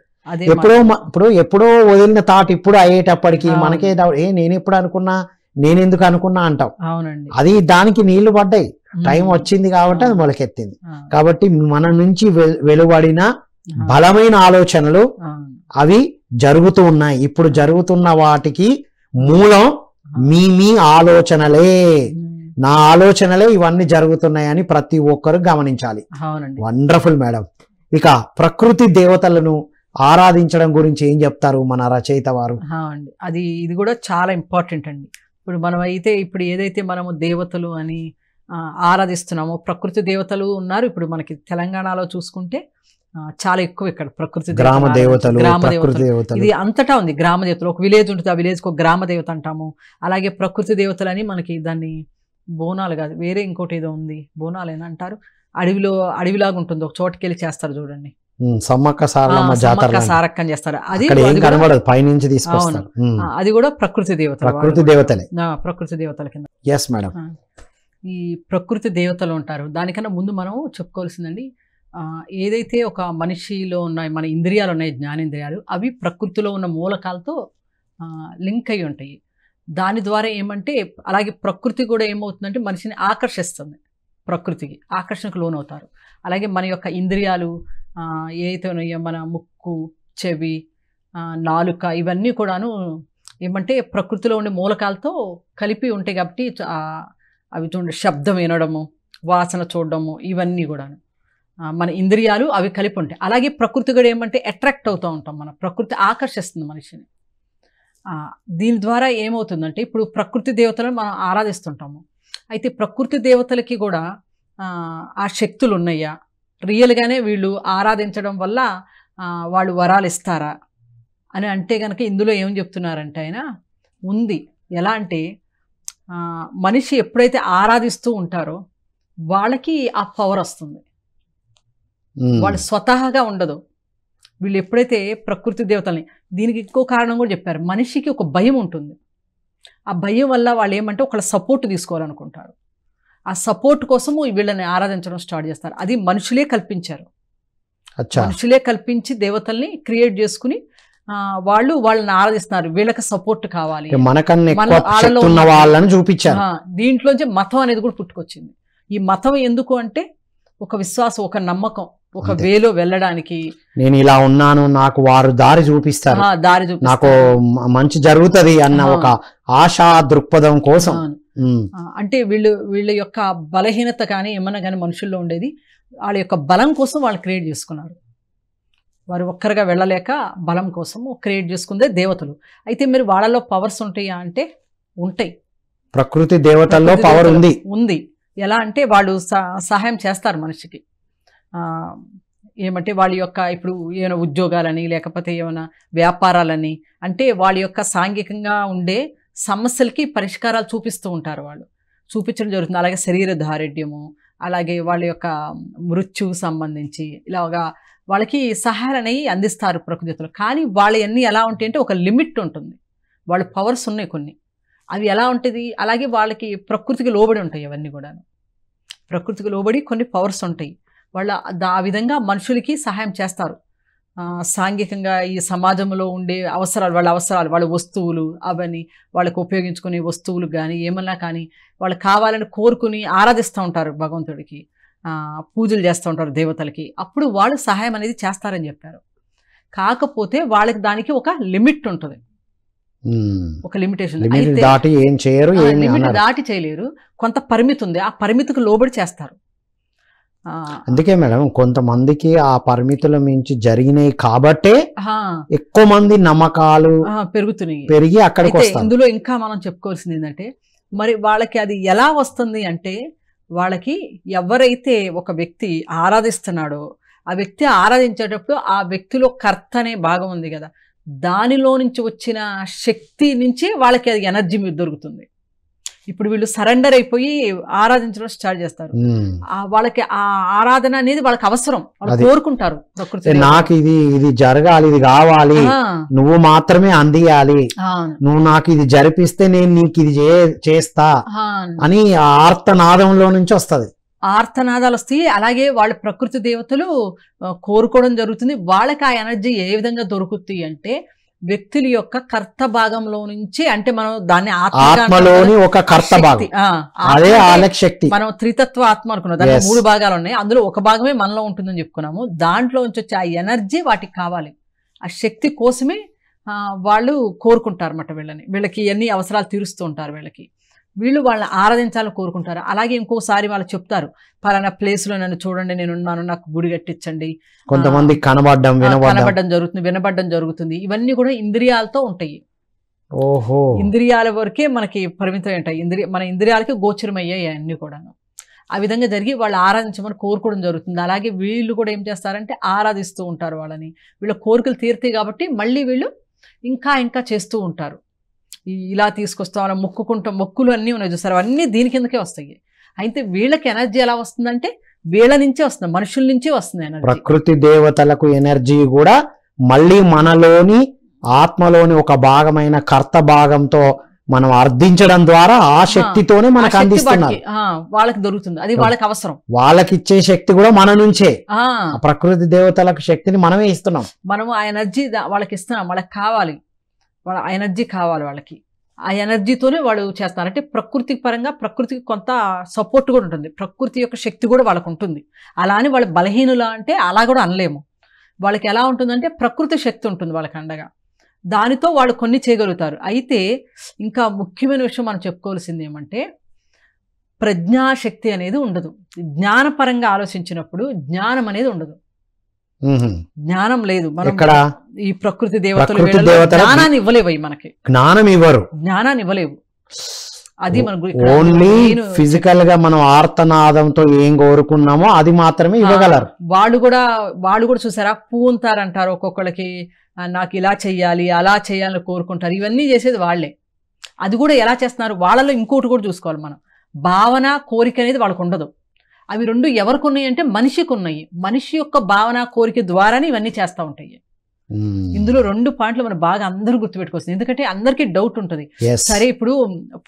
ఎప్పుడో వదిలిన థాట్ ఇప్పుడు అయ్యేటప్పటికి మనకే నేను ఎప్పుడు అనుకున్నా, నేనెందుకు అనుకున్నా అంటాం. అది దానికి నీళ్లు పడ్డాయి, టైం వచ్చింది కాబట్టి అది మొలకెత్తింది. కాబట్టి మన నుంచి వెలువడిన బలమైన ఆలోచనలు అవి జరుగుతూ ఉన్నాయి. ఇప్పుడు జరుగుతున్న వాటికి మూలం మీ ఆలోచనలే. నా ఆలోచనలే ఇవన్నీ జరుగుతున్నాయని ప్రతి ఒక్కరు గమనించాలి. Wonderful madam. ఇక ప్రకృతి దేవతలను ఆరాధించడం గురించి ఏం చెప్తారు మన రచయిత వారు? ఇది కూడా చాలా ఇంపార్టెంట్ అండి. ఇప్పుడు మనం అయితే ఇప్పుడు ఏదైతే మనము దేవతలు అని ఆరాధిస్తున్నామో, ప్రకృతి దేవతలు ఉన్నారు. ఇప్పుడు మనకి తెలంగాణలో చూసుకుంటే చాలా ఎక్కువ ఇక్కడ ప్రకృతి గ్రామ దేవతలు. ఇది అంతటా ఉంది గ్రామ దేవతలు. ఒక విలేజ్ ఉంటుంది, ఆ విలేజ్కి ఒక గ్రామ దేవత అంటాము. అలాగే ప్రకృతి దేవతలు అని మనకి దాన్ని బోనాలు కాదు, వేరే ఇంకోటి ఏదో ఉంది, బోనాలు అని అంటారు. అడవిలాగా ఉంటుంది, ఒక చోటుకి వెళ్ళి చేస్తారు చూడండి, సమ్మక్క సారక్కని చేస్తారు. అది పైనుంచి తీసుకొస్తారు. అది కూడా ప్రకృతి దేవతలు, ప్రకృతి దేవతల కింద. Yes madam. ఈ ప్రకృతి దేవతలు ఉంటారు. దానికన్నా ముందు మనం చెప్పుకోవాల్సిందండి, ఏదైతే ఒక మనిషిలో ఉన్నాయి, మన ఇంద్రియాలు ఉన్నాయి, జ్ఞానేంద్రియాలు, అవి ప్రకృతిలో ఉన్న మూలకాలతో లింక్ అయి ఉంటాయి. దాని ద్వారా ఏమంటే, అలాగే ప్రకృతి కూడా ఏమవుతుందంటే మనిషిని ఆకర్షిస్తుంది, ప్రకృతికి ఆకర్షణకు లోనవుతారు. అలాగే మన యొక్క ఇంద్రియాలు ఏదైతే ఉన్నాయో, మన ముక్కు, చెవి, నాలుక, ఇవన్నీ కూడాను ఏమంటే ప్రకృతిలో ఉండే మూలకాలతో కలిపి ఉంటాయి కాబట్టి అవి చూడండి, శబ్దం వినడము, వాసన చూడడము, ఇవన్నీ కూడా మన ఇంద్రియాలు అవి కలిపి ఉంటాయి. అలాగే ప్రకృతి కూడా ఏమంటే అట్రాక్ట్ అవుతూ ఉంటాం, మన ప్రకృతి ఆకర్షిస్తుంది మనిషిని. దీని ద్వారా ఏమవుతుందంటే ఇప్పుడు ప్రకృతి దేవతలను మనం ఆరాధిస్తుంటాము. అయితే ప్రకృతి దేవతలకి కూడా ఆ శక్తులు ఉన్నాయా, రియల్గానే వీళ్ళు ఆరాధించడం వల్ల వాళ్ళు వరాలు ఇస్తారా అని అంటే కనుక ఇందులో ఏం చెప్తున్నారంటే ఆయన ఉంది. ఎలా అంటే మనిషి ఎప్పుడైతే ఆరాధిస్తూ ఉంటారో వాళ్ళకి ఆ పవర్ వస్తుంది, వాళ్ళు స్వతహాగా ఉండదు. వీళ్ళు ఎప్పుడైతే ప్రకృతి దేవతల్ని, దీనికి ఇంకో కారణం కూడా చెప్పారు, మనిషికి ఒక భయం ఉంటుంది. ఆ భయం వల్ల వాళ్ళు ఏమంటే ఒకళ్ళ సపోర్ట్ తీసుకోవాలనుకుంటారు. ఆ సపోర్ట్ కోసము వీళ్ళని ఆరాధించడం స్టార్ట్ చేస్తారు. అది మనుషులే కల్పించారు, మనుషులే కల్పించి దేవతల్ని క్రియేట్ చేసుకుని వాళ్ళని ఆరాధిస్తున్నారు. వీళ్ళకి సపోర్ట్ కావాలి, వాళ్ళని చూపించారు. దీంట్లోంచి మతం అనేది కూడా పుట్టుకొచ్చింది. ఈ మతం ఎందుకు అంటే ఒక విశ్వాసం, ఒక నమ్మకం, ఒక వేలో వెళ్ళడానికి. నేను ఇలా ఉన్నాను, నాకు వారు దారి చూపిస్తారు, నాకు మంచి జరుగుతుంది అన్న ఒక ఆశా దృక్పథం కోసం. అంటే వీళ్ళ యొక్క బలహీనత కానీ ఏమన్నా కానీ మనుషుల్లో ఉండేది, వాళ్ళ యొక్క బలం కోసం వాళ్ళు క్రియేట్ చేసుకున్నారు. వారు ఒక్కరిగా వెళ్ళలేక బలం కోసము క్రియేట్ చేసుకుందే దేవతలు. అయితే మీరు వాళ్ళలో పవర్స్ ఉంటాయా అంటే ఉంటాయి. ప్రకృతి దేవతల్లో పవర్ ఉంది. ఎలా అంటే వాళ్ళు సహాయం చేస్తారు మనిషికి. ఏమంటే వాళ్ళ యొక్క ఇప్పుడు ఏమైనా ఉద్యోగాలని లేకపోతే ఏమైనా వ్యాపారాలని, అంటే వాళ్ళ యొక్క సాంఘికంగా ఉండే సమస్యలకి పరిష్కారాలు చూపిస్తూ ఉంటారు, వాళ్ళు చూపించడం జరుగుతుంది. అలాగే శరీర దారిద్ర్యము, అలాగే వాళ్ళ యొక్క మృత్యువు సంబంధించి ఇలాగా వాళ్ళకి సహాయాలు అనేవి అందిస్తారు ప్రకృతిలో. కానీ వాళ్ళవన్నీ ఎలా ఉంటాయి అంటే ఒక లిమిట్ ఉంటుంది, వాళ్ళ పవర్స్ ఉన్నాయి కొన్ని, అవి ఎలా ఉంటుంది. అలాగే వాళ్ళకి ప్రకృతికి లోబడి ఉంటాయి, అవన్నీ కూడా ప్రకృతికి లోబడి కొన్ని పవర్స్ ఉంటాయి. వాళ్ళు ఆ విధంగా మనుషులకి సహాయం చేస్తారు. సాంఘికంగా ఈ సమాజంలో ఉండే అవసరాలు, వాళ్ళ వస్తువులు, అవన్నీ వాళ్ళకు ఉపయోగించుకునే వస్తువులు కానీ ఏమన్నా కానీ వాళ్ళు కావాలని కోరుకుని ఆరాధిస్తూ ఉంటారు భగవంతుడికి, పూజలు చేస్తూ ఉంటారు దేవతలకి. అప్పుడు వాళ్ళు సహాయం అనేది చేస్తారని చెప్పారు. కాకపోతే వాళ్ళకి దానికి ఒక లిమిట్ ఉంటుంది, ఒక లిమిటేషన్. లిమిట్ దాటి చేయలేరు, కొంత పరిమితి ఉంది, ఆ పరిమితికి లోబడి చేస్తారు. అందుకే మేడం కొంతమందికి ఆ పరిమితుల మించి జరిగినాయి కాబట్టే ఎక్కువ మంది నమ్మకాలు పెరిగి అక్కడికి వస్తారు. ఇందులో ఇంకా మనం చెప్పుకోవాల్సింది ఏంటంటే, మరి వాళ్ళకి అది ఎలా వస్తుంది అంటే, వాళ్ళకి ఎవరైతే ఒక వ్యక్తి ఆరాధిస్తున్నాడో ఆ వ్యక్తి ఆరాధించేటప్పుడు ఆ వ్యక్తిలో కర్త అనే భాగం ఉంది కదా, దానిలో నుంచి వచ్చిన శక్తి నుంచి వాళ్ళకి అది ఎనర్జీ మీద దొరుకుతుంది. ఇప్పుడు వీళ్ళు సరెండర్ అయిపోయి ఆరాధించడం స్టార్ట్ చేస్తారు. వాళ్ళకి ఆ ఆరాధన అనేది వాళ్ళకి అవసరం, వాళ్ళు కోరుకుంటారు. ప్రకృతి నాకు ఇది జరగాలి, ఇది కావాలి, నువ్వు మాత్రమే అందియాలి, నువ్వు నాకు ఇది జరిపిస్తే నేను నీకు ఇది చేస్తా అని ఆర్తనాదంలో నుంచి వస్తుంది. ఆర్తనాదాలు వస్తాయి. అలాగే వాళ్ళ ప్రకృతి దేవతలు కోరుకోవడం జరుగుతుంది. వాళ్ళకి ఆ ఎనర్జీ ఏ విధంగా దొరుకుతుంది అంటే వ్యక్తుల యొక్క కర్త భాగంలో నుంచి, అంటే మనం దాన్ని ఆత్మలోని ఒక కర్త భాగం, అదే ఆలక శక్తి. మనం త్రితత్వ ఆత్మ అనుకున్నాం, దాంట్లో 3 భాగాలు ఉన్నాయి, అందులో ఒక భాగమే మనలో ఉంటుందని చెప్పుకున్నాము. దాంట్లో నుంచి వచ్చే ఆ ఎనర్జీ వాటికి కావాలి, ఆ శక్తి కోసమే వాళ్ళు కోరుకుంటారు అన్నమాట. వీళ్ళకి ఎన్ని అవసరాలు తీరుస్తూ ఉంటారు వీళ్ళు వాళ్ళని ఆరాధించాలని కోరుకుంటారు. అలాగే ఇంకోసారి వాళ్ళు చెప్తారు, పలానా ప్లేస్లో నన్ను చూడండి, నేనున్నాను, నాకు గుడి కట్టించండి. కొంతమంది కనబడడం జరుగుతుంది, వినబడడం జరుగుతుంది. ఇవన్నీ కూడా ఇంద్రియాలతో ఉంటాయి. ఓహో, ఇంద్రియాల వరకే మనకి పరిమితం ఉంటాయి, మన ఇంద్రియాలకి గోచరమయ్యాయి అన్నీ కూడా. ఆ విధంగా జరిగి వాళ్ళు ఆరాధించమని కోరుకోవడం జరుగుతుంది. అలాగే వీళ్ళు కూడా ఏం చేస్తారంటే ఆరాధిస్తూ ఉంటారు వాళ్ళని. వీళ్ళ కోరికలు తీరుతాయి కాబట్టి మళ్ళీ వీళ్ళు ఇంకా చేస్తూ ఉంటారు. ఇలా తీసుకొస్తాం, అలా మొక్కులు అన్నీ ఉన్నాయి చూస్తారు, అవన్నీ దీని కిందకే వస్తాయి. అయితే వీళ్ళకి ఎనర్జీ ఎలా వస్తుందంటే వీళ్ళ నుంచే వస్తుంది, మనుషుల నుంచే వస్తుంది ఎనర్జీ. ప్రకృతి దేవతలకు ఎనర్జీ కూడా మళ్ళీ మనలోని ఆత్మలోని ఒక భాగమైన కర్త భాగంతో మనం అర్థించడం ద్వారా ఆ శక్తితోనే మనకు అందిస్తున్నారు, వాళ్ళకి దొరుకుతుంది. అది వాళ్ళకి అవసరం, వాళ్ళకి ఇచ్చే శక్తి కూడా మన నుంచే. ప్రకృతి దేవతలకు శక్తిని మనమే ఇస్తున్నాం, మనము ఆ ఎనర్జీ వాళ్ళకి ఇస్తున్నాం. వాళ్ళకి కావాలి, వాళ్ళ ఎనర్జీ కావాలి వాళ్ళకి. ఆ ఎనర్జీతోనే వాళ్ళు చేస్తారు. అంటే ప్రకృతి పరంగా ప్రకృతికి కొంత సపోర్ట్ కూడా ఉంటుంది, ప్రకృతి యొక్క శక్తి కూడా వాళ్ళకు ఉంటుంది. అలా అని వాళ్ళ బలహీనులా అంటే అలా కూడా అనలేము. వాళ్ళకి ఎలా ఉంటుందంటే ప్రకృతి శక్తి ఉంటుంది వాళ్ళకి అండగా. దానితో వాళ్ళు కొన్ని చేయగలుగుతారు. అయితే ఇంకా ముఖ్యమైన విషయం మనం చెప్పుకోవాల్సింది ఏమంటే ప్రజ్ఞాశక్తి అనేది ఉండదు. జ్ఞానపరంగా ఆలోచించినప్పుడు జ్ఞానం అనేది ఉండదు. జ్ఞానం లేదు. మనం ఈ ప్రకృతి దేవతలు జ్ఞానాన్ని ఇవ్వలేవు, మనకి జ్ఞానం ఇవ్వరు, జ్ఞానాన్ని ఇవ్వలేవు. అది మనకు ఓన్లీ ఫిజికల్ గా మనం ఆర్తనాదంతో ఏం కోరుకున్నామో అది మాత్రమే ఇవ్వగలరు. వాళ్ళు కూడా చూసారా, పూంతారంటారు ఒక్కొక్కళ్ళకి, నాకు ఇలా చెయ్యాలి అలా చెయ్యాలని కోరుకుంటారు. ఇవన్నీ చేసేది వాళ్లే. అది కూడా ఎలా చేస్తున్నారు, వాళ్ళలో ఇంకోటి కూడా చూసుకోవాలి మనం. భావన కోరిక అనేది వాళ్ళకు ఉండదు. అవి రెండు ఎవరికి ఉన్నాయి అంటే మనిషికి ఉన్నాయి. మనిషి యొక్క భావన కోరిక ద్వారానే ఇవన్నీ చేస్తూ ఉంటాయి. ఇందులో 2 పాయింట్లు మనం బాగా అందరూ గుర్తుపెట్టుకోవచ్చు. ఎందుకంటే అందరికీ డౌట్ ఉంటుంది. సరే ఇప్పుడు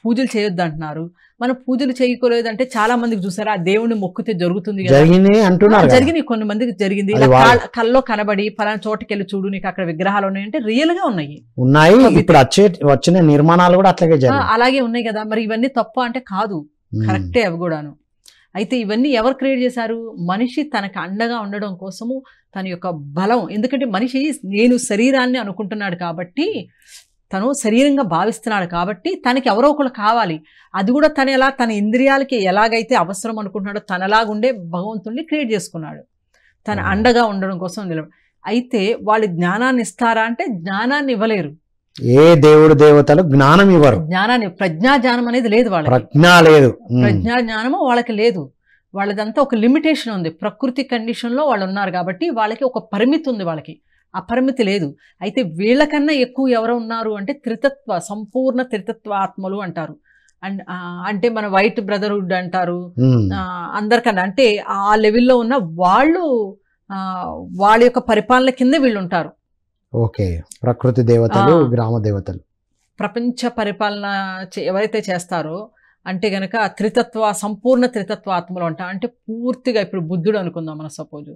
పూజలు చేయొద్దు అంటున్నారు, మనం పూజలు చేయకూడదంటే చాలా మందికి చూసారా, ఆ దేవుడిని మొక్కితే జరుగుతుంది కదా, జరిగింది కొన్ని మందికి జరిగింది. కల్లో కనబడి పలానా చోటుకి వెళ్ళి చూడు నీకు అక్కడ విగ్రహాలు ఉన్నాయంటే రియల్ గా ఉన్నాయి. ఇప్పుడు వచ్చిన నిర్మాణాలు కూడా అలాగే ఉన్నాయి కదా. మరి ఇవన్నీ తప్ప అంటే కాదు, కరెక్టే అవి కూడాను. అయితే ఇవన్నీ ఎవరు క్రియేట్ చేశారు? మనిషి తనకు అండగా ఉండడం కోసము, తన యొక్క బలం. ఎందుకంటే మనిషి నేను శరీరాన్ని అనుకుంటున్నాడు కాబట్టి, తను శరీరంగా భావిస్తున్నాడు కాబట్టి తనకి ఎవరో ఒకరు కావాలి. అది కూడా తన ఇంద్రియాలకి ఎలాగైతే అవసరం అనుకుంటున్నాడో తనలాగుండే భగవంతుడిని క్రియేట్ చేసుకున్నాడు, తన అండగా ఉండడం కోసం అయితే వాళ్ళు జ్ఞానాన్ని ఇస్తారా అంటే జ్ఞానాన్ని ఇవ్వలేరు. ఏ దేవుడు దేవతలు జ్ఞానం ఇవ్వరు. జ్ఞానాన్ని, ప్రజ్ఞాజ్ఞానం అనేది లేదు వాళ్ళకి. ప్రజ్ఞాజ్ఞానము వాళ్ళకి లేదు. వాళ్ళదంతా ఒక లిమిటేషన్ ఉంది. ప్రకృతి కండిషన్లో వాళ్ళు ఉన్నారు కాబట్టి వాళ్ళకి ఒక పరిమితి ఉంది, వాళ్ళకి ఆ పరిమితి లేదు. అయితే వీళ్ళకన్నా ఎక్కువ ఎవరు ఉన్నారు అంటే త్రితత్వ, సంపూర్ణ త్రితత్వ ఆత్మలు అంటారు. అంటే మన వైట్ బ్రదర్హుడ్ అంటారు. అందరికన్నా అంటే ఆ లెవెల్లో ఉన్న వాళ్ళు వాళ్ళ యొక్క పరిపాలన కింద వీళ్ళు ఉంటారు. ఓకే, ప్రకృతి దేవతలు, గ్రామ దేవతలు. ప్రపంచ పరిపాలన ఎవరైతే చేస్తారో అంటే గనక త్రితత్వ, సంపూర్ణ త్రితత్వ ఆత్మలు అంట. అంటే పూర్తిగా ఇప్పుడు బుద్ధుడు అనుకుందాం మనం సపోజ్,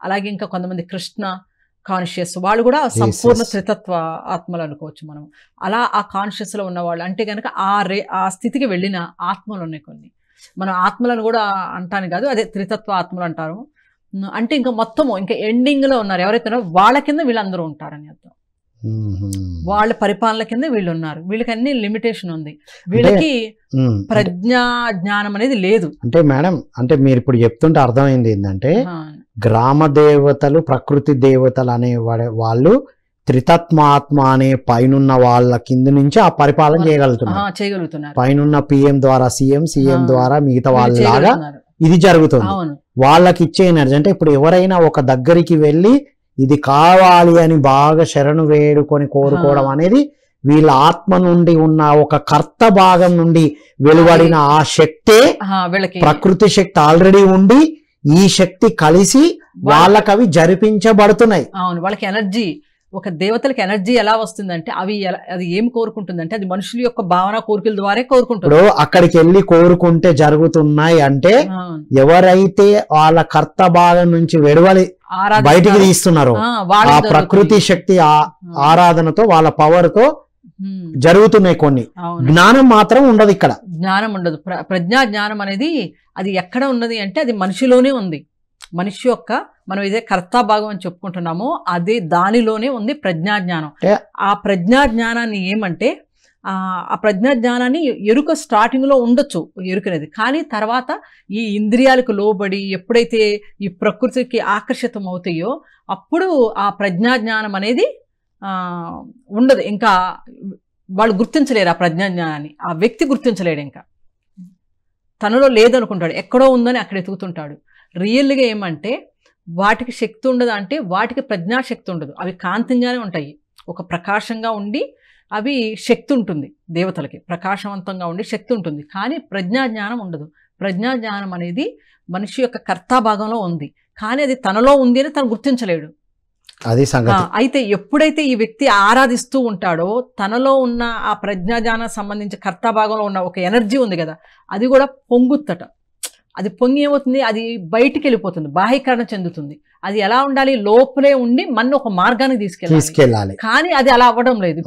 అలాగే ఇంకా కొంతమంది కృష్ణ కాన్షియస్, వాళ్ళు కూడా సంపూర్ణ త్రితత్వ ఆత్మలు అనుకోవచ్చు మనం. అలా ఆ కాన్షియస్ లో ఉన్నవాళ్ళు అంటే గనక ఆ స్థితికి వెళ్ళిన ఆత్మలు ఉన్నాయి కొన్ని. మనం ఆత్మలను కూడా అంటాను కాదు, అదే త్రితత్వ ఆత్మలు అంటారు. అంటే ఇంకా మొత్తము ఇంకా ఎండింగ్ లో ఉన్నారు ఎవరైతే ఉన్నారో వాళ్ళ కింద వీళ్ళందరూ ఉంటారని అర్థం. వాళ్ళ పరిపాలన కింద వీళ్ళు ఉన్నారు. వీళ్ళకి అన్ని లిమిటేషన్ ఉంది. వీళ్ళకి ప్రజ్ఞా జ్ఞానం అనేది లేదు. అంటే మేడం, అంటే మీరు ఇప్పుడు చెప్తుంటే అర్థమైంది ఏంటంటే గ్రామ దేవతలు, ప్రకృతి దేవతలు అనే వాళ్ళు త్రితత్మాత్మ అనే పైనున్న వాళ్ళ కింద నుంచి ఆ పరిపాలన చేయగలుగుతున్నారు. పైనున్న పిఎం ద్వారా సీఎం ద్వారా మిగతా వాళ్ళలాగా ఇది జరుగుతుంది. వాళ్ళకి ఇచ్చే ఎనర్జీ అంటే ఇప్పుడు ఎవరైనా ఒక దగ్గరికి వెళ్ళి ఇది కావాలి అని బాగా శరణు వేడుకొని కోరుకోవడం అనేది వీళ్ళ ఆత్మ నుండి ఉన్న ఒక కర్త భాగం నుండి వెలువడిన ఆ శక్తే, ప్రకృతి శక్తి ఆల్రెడీ ఉండి ఈ శక్తి కలిసి వాళ్ళకి అవి జరిపించబడుతున్నాయి. అవును, వాళ్ళకి ఎనర్జీ, ఒక దేవతలకి ఎనర్జీ ఎలా వస్తుందంటే అది ఏం కోరుకుంటుందంటే అది మనుషుల యొక్క భావన కోరికల ద్వారా కోరుకుంటుంది. అక్కడికి వెళ్ళి కోరుకుంటే జరుగుతున్నాయి అంటే ఎవరైతే వాళ్ళ కర్త భాగం నుంచి వెలువడి బయటికి తీస్తున్నారో ఆ ప్రకృతి శక్తి ఆరాధనతో వాళ్ళ పవర్ తో జరుగుతున్నాయి కొన్ని. జ్ఞానం మాత్రం ఉండదు ఇక్కడ. జ్ఞానం ఉండదు. ప్రజ్ఞా జ్ఞానం అనేది అది ఎక్కడ ఉన్నది అంటే అది మనిషిలోనే ఉంది. మనిషి యొక్క మనం ఇదే కర్తా భాగం అని చెప్పుకుంటున్నామో అదే దానిలోనే ఉంది ప్రజ్ఞాజ్ఞానం. ఆ ప్రజ్ఞాజ్ఞానాన్ని ఏమంటే ఆ ప్రజ్ఞాజ్ఞానాన్ని ఎరుక స్టార్టింగ్ లో ఉండొచ్చు ఎరుకనేది, కానీ తర్వాత ఈ ఇంద్రియాలకు లోబడి ఎప్పుడైతే ఈ ప్రకృతికి ఆకర్షితం అవుతాయో అప్పుడు ఆ ప్రజ్ఞాజ్ఞానం అనేది ఉండదు. ఇంకా వాళ్ళు గుర్తించలేరు ఆ ప్రజ్ఞాజ్ఞానాన్ని. ఆ వ్యక్తి గుర్తించలేడు, ఇంకా తనలో లేదనుకుంటాడు, ఎక్కడో ఉందని అక్కడ ఎతుకుతుంటాడు. రియల్గా ఏమంటే వాటికి శక్తి ఉండదు అంటే వాటికి ప్రజ్ఞాశక్తి ఉండదు. అవి కాంతిగానే ఉంటాయి, ఒక ప్రకాశంగా ఉండి అవి శక్తి ఉంటుంది. దేవతలకి ప్రకాశవంతంగా ఉండి శక్తి ఉంటుంది, కానీ ప్రజ్ఞాజ్ఞానం ఉండదు. ప్రజ్ఞాజ్ఞానం అనేది మనిషి యొక్క కర్తా భాగంలో ఉంది, కానీ అది తనలో ఉంది అని తను గుర్తించలేడు. అది సంగతి. అయితే ఎప్పుడైతే ఈ వ్యక్తి ఆరాధిస్తూ ఉంటాడో తనలో ఉన్న ఆ ప్రజ్ఞాజ్ఞానం సంబంధించి కర్తా భాగంలో ఉన్న ఒక ఎనర్జీ ఉంది కదా, అది కూడా పొంగుతట. అది పొంగి ఏమవుతుంది, అది బయటికి వెళ్ళిపోతుంది, బాహ్యీకరణ చెందుతుంది. అది ఎలా ఉండాలి, లోపలే ఉండి మన ఒక మార్గానికి తీసుకెళ్ళాలి. కానీ అది అలా అవ్వడం లేదు.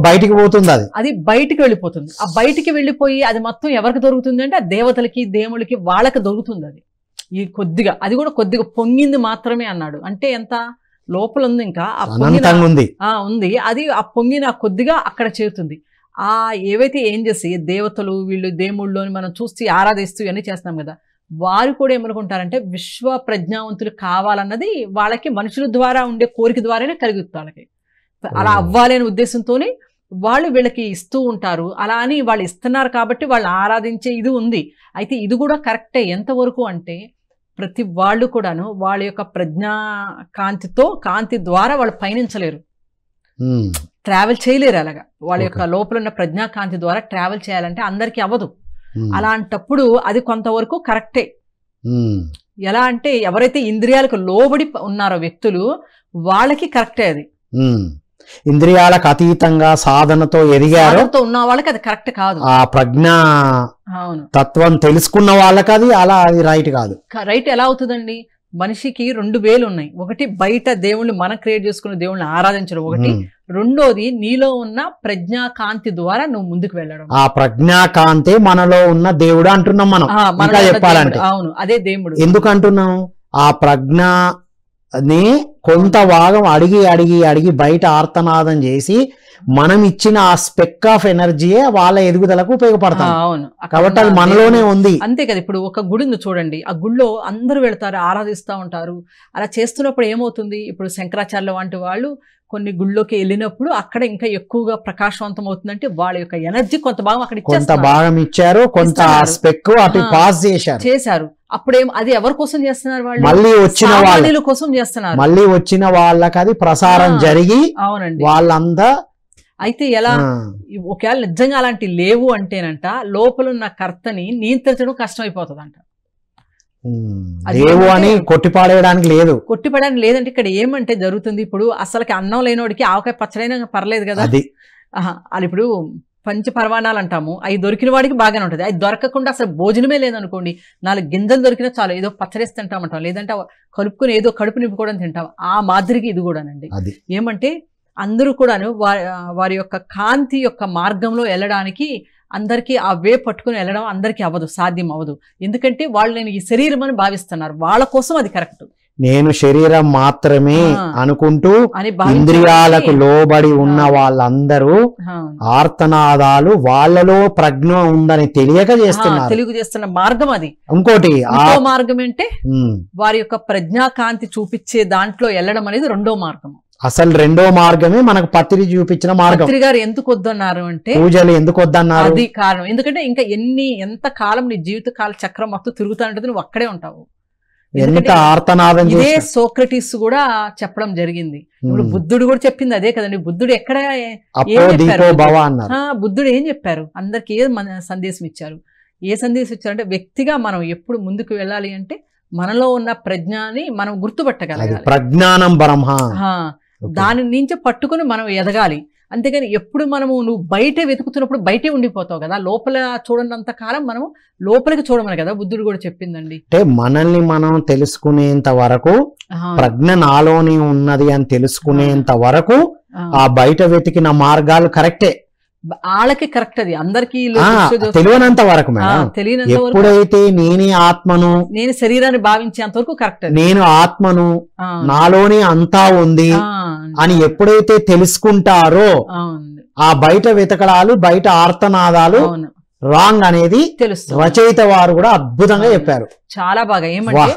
బయటికి పోతుంది, అది బయటికి వెళ్ళిపోతుంది. ఆ బయటికి వెళ్ళిపోయి అది మొత్తం ఎవరికి దొరుకుతుంది అంటే ఆ దేవతలకి, దేవుళ్ళకి, వాళ్ళకి దొరుకుతుంది. అది ఈ కొద్దిగా, అది కూడా కొద్దిగా పొంగింది మాత్రమే అన్నాడు. అంటే ఎంత, లోపల ఉంది, ఇంకా ఆ అనంతంగా ఉంది. ఉంది, అది ఆ పొంగిన కొద్దిగా అక్కడ చేరుతుంది. ఆ ఏవైతే ఏం చేసి దేవతలు వీళ్ళు దేవుళ్ళు అని మనం చూసి ఆరాధిస్తూ ఇవన్నీ చేస్తాం కదా, వారు కూడా ఏమనుకుంటారంటే విశ్వ ప్రజ్ఞావంతులు కావాలన్నది వాళ్ళకి మనుషుల ద్వారా ఉండే కోరిక ద్వారానే కలుగుతుంది. వాళ్ళకి అలా అవ్వాలి అనే ఉద్దేశంతోనే వాళ్ళు వీళ్ళకి ఇస్తూ ఉంటారు. అలా అని వాళ్ళు ఇస్తున్నారు కాబట్టి వాళ్ళు ఆరాధించే ఇది ఉంది. అయితే ఇది కూడా కరెక్టే ఎంతవరకు అంటే ప్రతి వాళ్ళు కూడాను వాళ్ళ యొక్క ప్రజ్ఞా కాంతి ద్వారా వాళ్ళు పయనించలేరు, ట్రావెల్ చేయలేరు. అలాగా వాళ్ళ యొక్క లోపల ఉన్న ప్రజ్ఞా కాంతి ద్వారా ట్రావెల్ చేయాలంటే అందరికీ అవ్వదు. అలాంటప్పుడు అది కొంతవరకు కరెక్టే. ఎలా అంటే ఎవరైతే ఇంద్రియాలకు లోబడి ఉన్నారో వ్యక్తులు వాళ్ళకి కరెక్టే అది. ఇంద్రియాలకు అతీతంగా సాధనతో ఎదిగారో ఉన్న వాళ్ళకి అది కరెక్ట్ కాదు. ఆ ప్రజ్ఞా తత్వం తెలుసుకున్న వాళ్ళకి అది అలా అది రైట్ కాదు. రైట్ ఎలా అవుతుందండి? మనిషికి 2 వేలు ఉన్నాయి. ఒకటి బయట దేవుణ్ణి మనం క్రియేట్ చేసుకున్న దేవుణ్ణి ఆరాధించడం ఒకటి, రెండోది నీలో ఉన్న ప్రజ్ఞా కాంతి ద్వారా నువ్వు ముందుకు వెళ్ళడం. ఆ ప్రజ్ఞా కాంతి మనలో ఉన్న దేవుడు అంటున్నాం మనం. ఇంకా చెప్పాలంటే అవును, అదే దేవుడు. ఎందుకు అంటున్నాం? ఆ ప్రజ్ఞని కొంత భాగం అడిగి అడిగి అడిగి బయట ఆర్తనాదం చేసి మనం ఇచ్చిన ఆ స్పెక్ ఆఫ్ ఎనర్జీయే వాళ్ళ ఎదుగుదలకు ఉపయోగపడతాం. అవును, కాబట్టి అది మనలోనే ఉంది. అంతే కదా. ఇప్పుడు ఒక గుడి ఉంది చూడండి, ఆ గుడిలో అందరూ వెళ్తారు, ఆరాధిస్తూ ఉంటారు. అలా చేస్తున్నప్పుడు ఏమవుతుంది, ఇప్పుడు శంకరాచార్యుల వంటి వాళ్ళు కొన్ని గుళ్ళోకి వెళ్ళినప్పుడు అక్కడ ఇంకా ఎక్కువగా ప్రకాశవంతం అవుతుందంటే వాళ్ళ యొక్క ఎనర్జీ కొంత భాగం అక్కడ కొంత భాగం ఇచ్చారు, కొంత స్పెక్ అటు పాస్ చేశారు. అప్పుడేం అది ఎవరి కోసం చేస్తున్నారు? వాళ్ళు మళ్ళీ వచ్చిన వాళ్ళ కోసం చేస్తున్నారు. మళ్ళీ వచ్చిన వాళ్ళకి అది ప్రసారం జరిగి అవునండి వాళ్ళంతా. అయితే ఎలా ఒకవేళ నిజంగా అలాంటి లేవు అంటేనంట లోపల ఉన్న కర్తని నియంత్రించడం కష్టమైపోతుందంట. లేవు అని కొట్టిపాడేయడానికి లేదు, కొట్టిపడడానికి లేదంటే ఇక్కడ ఏమంటే జరుగుతుంది, ఇప్పుడు అసలుకి అన్నం లేనోడికి ఆవకాయ పచ్చడైనా పర్లేదు కదా. అది ఇప్పుడు పంచపరమాణాలు అంటాము, అవి దొరికిన వాడికి బాగానే ఉంటుంది. అవి దొరకకుండా అసలు భోజనమే లేదనుకోండి, 4 గింజలు దొరికినా చాలు ఏదో పచ్చడేసి తింటామంటాం, లేదంటే కలుపుకొని ఏదో కడుపు నింపుకోవడం తింటాం. ఆ మాదిరికి ఇది కూడానండి. ఏమంటే అందరూ కూడాను వారి యొక్క కాంతి యొక్క మార్గంలో వెళ్ళడానికి అందరికీ ఆ వే పట్టుకుని వెళ్ళడం అందరికీ అవ్వదు, సాధ్యం అవ్వదు. ఎందుకంటే వాళ్ళు నేను ఈ శరీరం అని భావిస్తున్నారు, వాళ్ళ కోసం అది కరెక్ట్. నేను శరీరం మాత్రమే అనుకుంటూ ఇంద్రియాలకు లోబడి ఉన్న వాళ్ళందరూ ఆర్తనాదాలు వాళ్ళలో ప్రజ్ఞ ఉందని తెలియక చేస్తున్నారు. తెలుగు చేస్తున్న మార్గం అది. ఇంకోటి మార్గం అంటే వారి యొక్క ప్రజ్ఞాకాంతి చూపించే దాంట్లో వెళ్ళడం అనేది రెండో మార్గం. అసలు రెండో మార్గమే మనకు పత్రి చూపించిన మార్గం. పత్రి గారు ఎందుకు వద్దన్నారు అంటే పూజలు ఎందుకు వద్దన్నారు? అది కారణం. ఎందుకంటే ఇంకా ఎంత కాలం నీ జీవిత కాల చక్రం మొత్తం తిరుగుతా ఉంటుంది, నువ్వు అక్కడే ఉంటావు. ఎంత ఆర్తనాదం. ఇదే సోక్రటీస్ కూడా చెప్పడం జరిగింది. ఇప్పుడు బుద్ధుడు కూడా చెప్పింది అదే కదండి. బుద్ధుడు ఎక్కడ బుద్ధుడు ఏం చెప్పారు? అందరికి ఏ సందేశం ఇచ్చారు? ఏ సందేశం ఇచ్చారంటే వ్యక్తిగా మనం ఎప్పుడు ముందుకు వెళ్ళాలి అంటే మనలో ఉన్న ప్రజ్ఞని మనం గుర్తుపట్టగలగాలి. ప్రజ్ఞానం బ్రహ్మ, దాని నుంచి పట్టుకుని మనం ఎదగాలి. అంతేగాని ఎప్పుడు మనము నువ్వు బయటే వెతుకుతున్నప్పుడు బయటే ఉండిపోతావు కదా, లోపల చూడనంత కాలం మనము లోపలికి చూడమని కదా బుద్ధుడు కూడా చెప్పిందండి. అంటే మనల్ని మనం తెలుసుకునేంత వరకు, ప్రజ్ఞ నాలోనే ఉన్నది అని తెలుసుకునేంత వరకు ఆ బయట వెతికిన మార్గాలు కరెక్టే, వాళ్ళకి కరెక్ట్. అది అందరికీ తెలియనంత వరకు తెలియనంత వరకు ఎప్పుడైతే నేనే ఆత్మను, నేను శరీరాన్ని భావించేంత వరకు కరెక్ట్. నేను ఆత్మను, నాలోనే అంతా ఉంది అని ఎప్పుడైతే తెలుసుకుంటారో ఆ బయట వెతకడాలు, బయట ఆర్తనాదాలు రాంగ్ అనేది రచయిత వారు కూడా అద్భుతంగా చెప్పారు. చాలా బాగా. ఏమంటే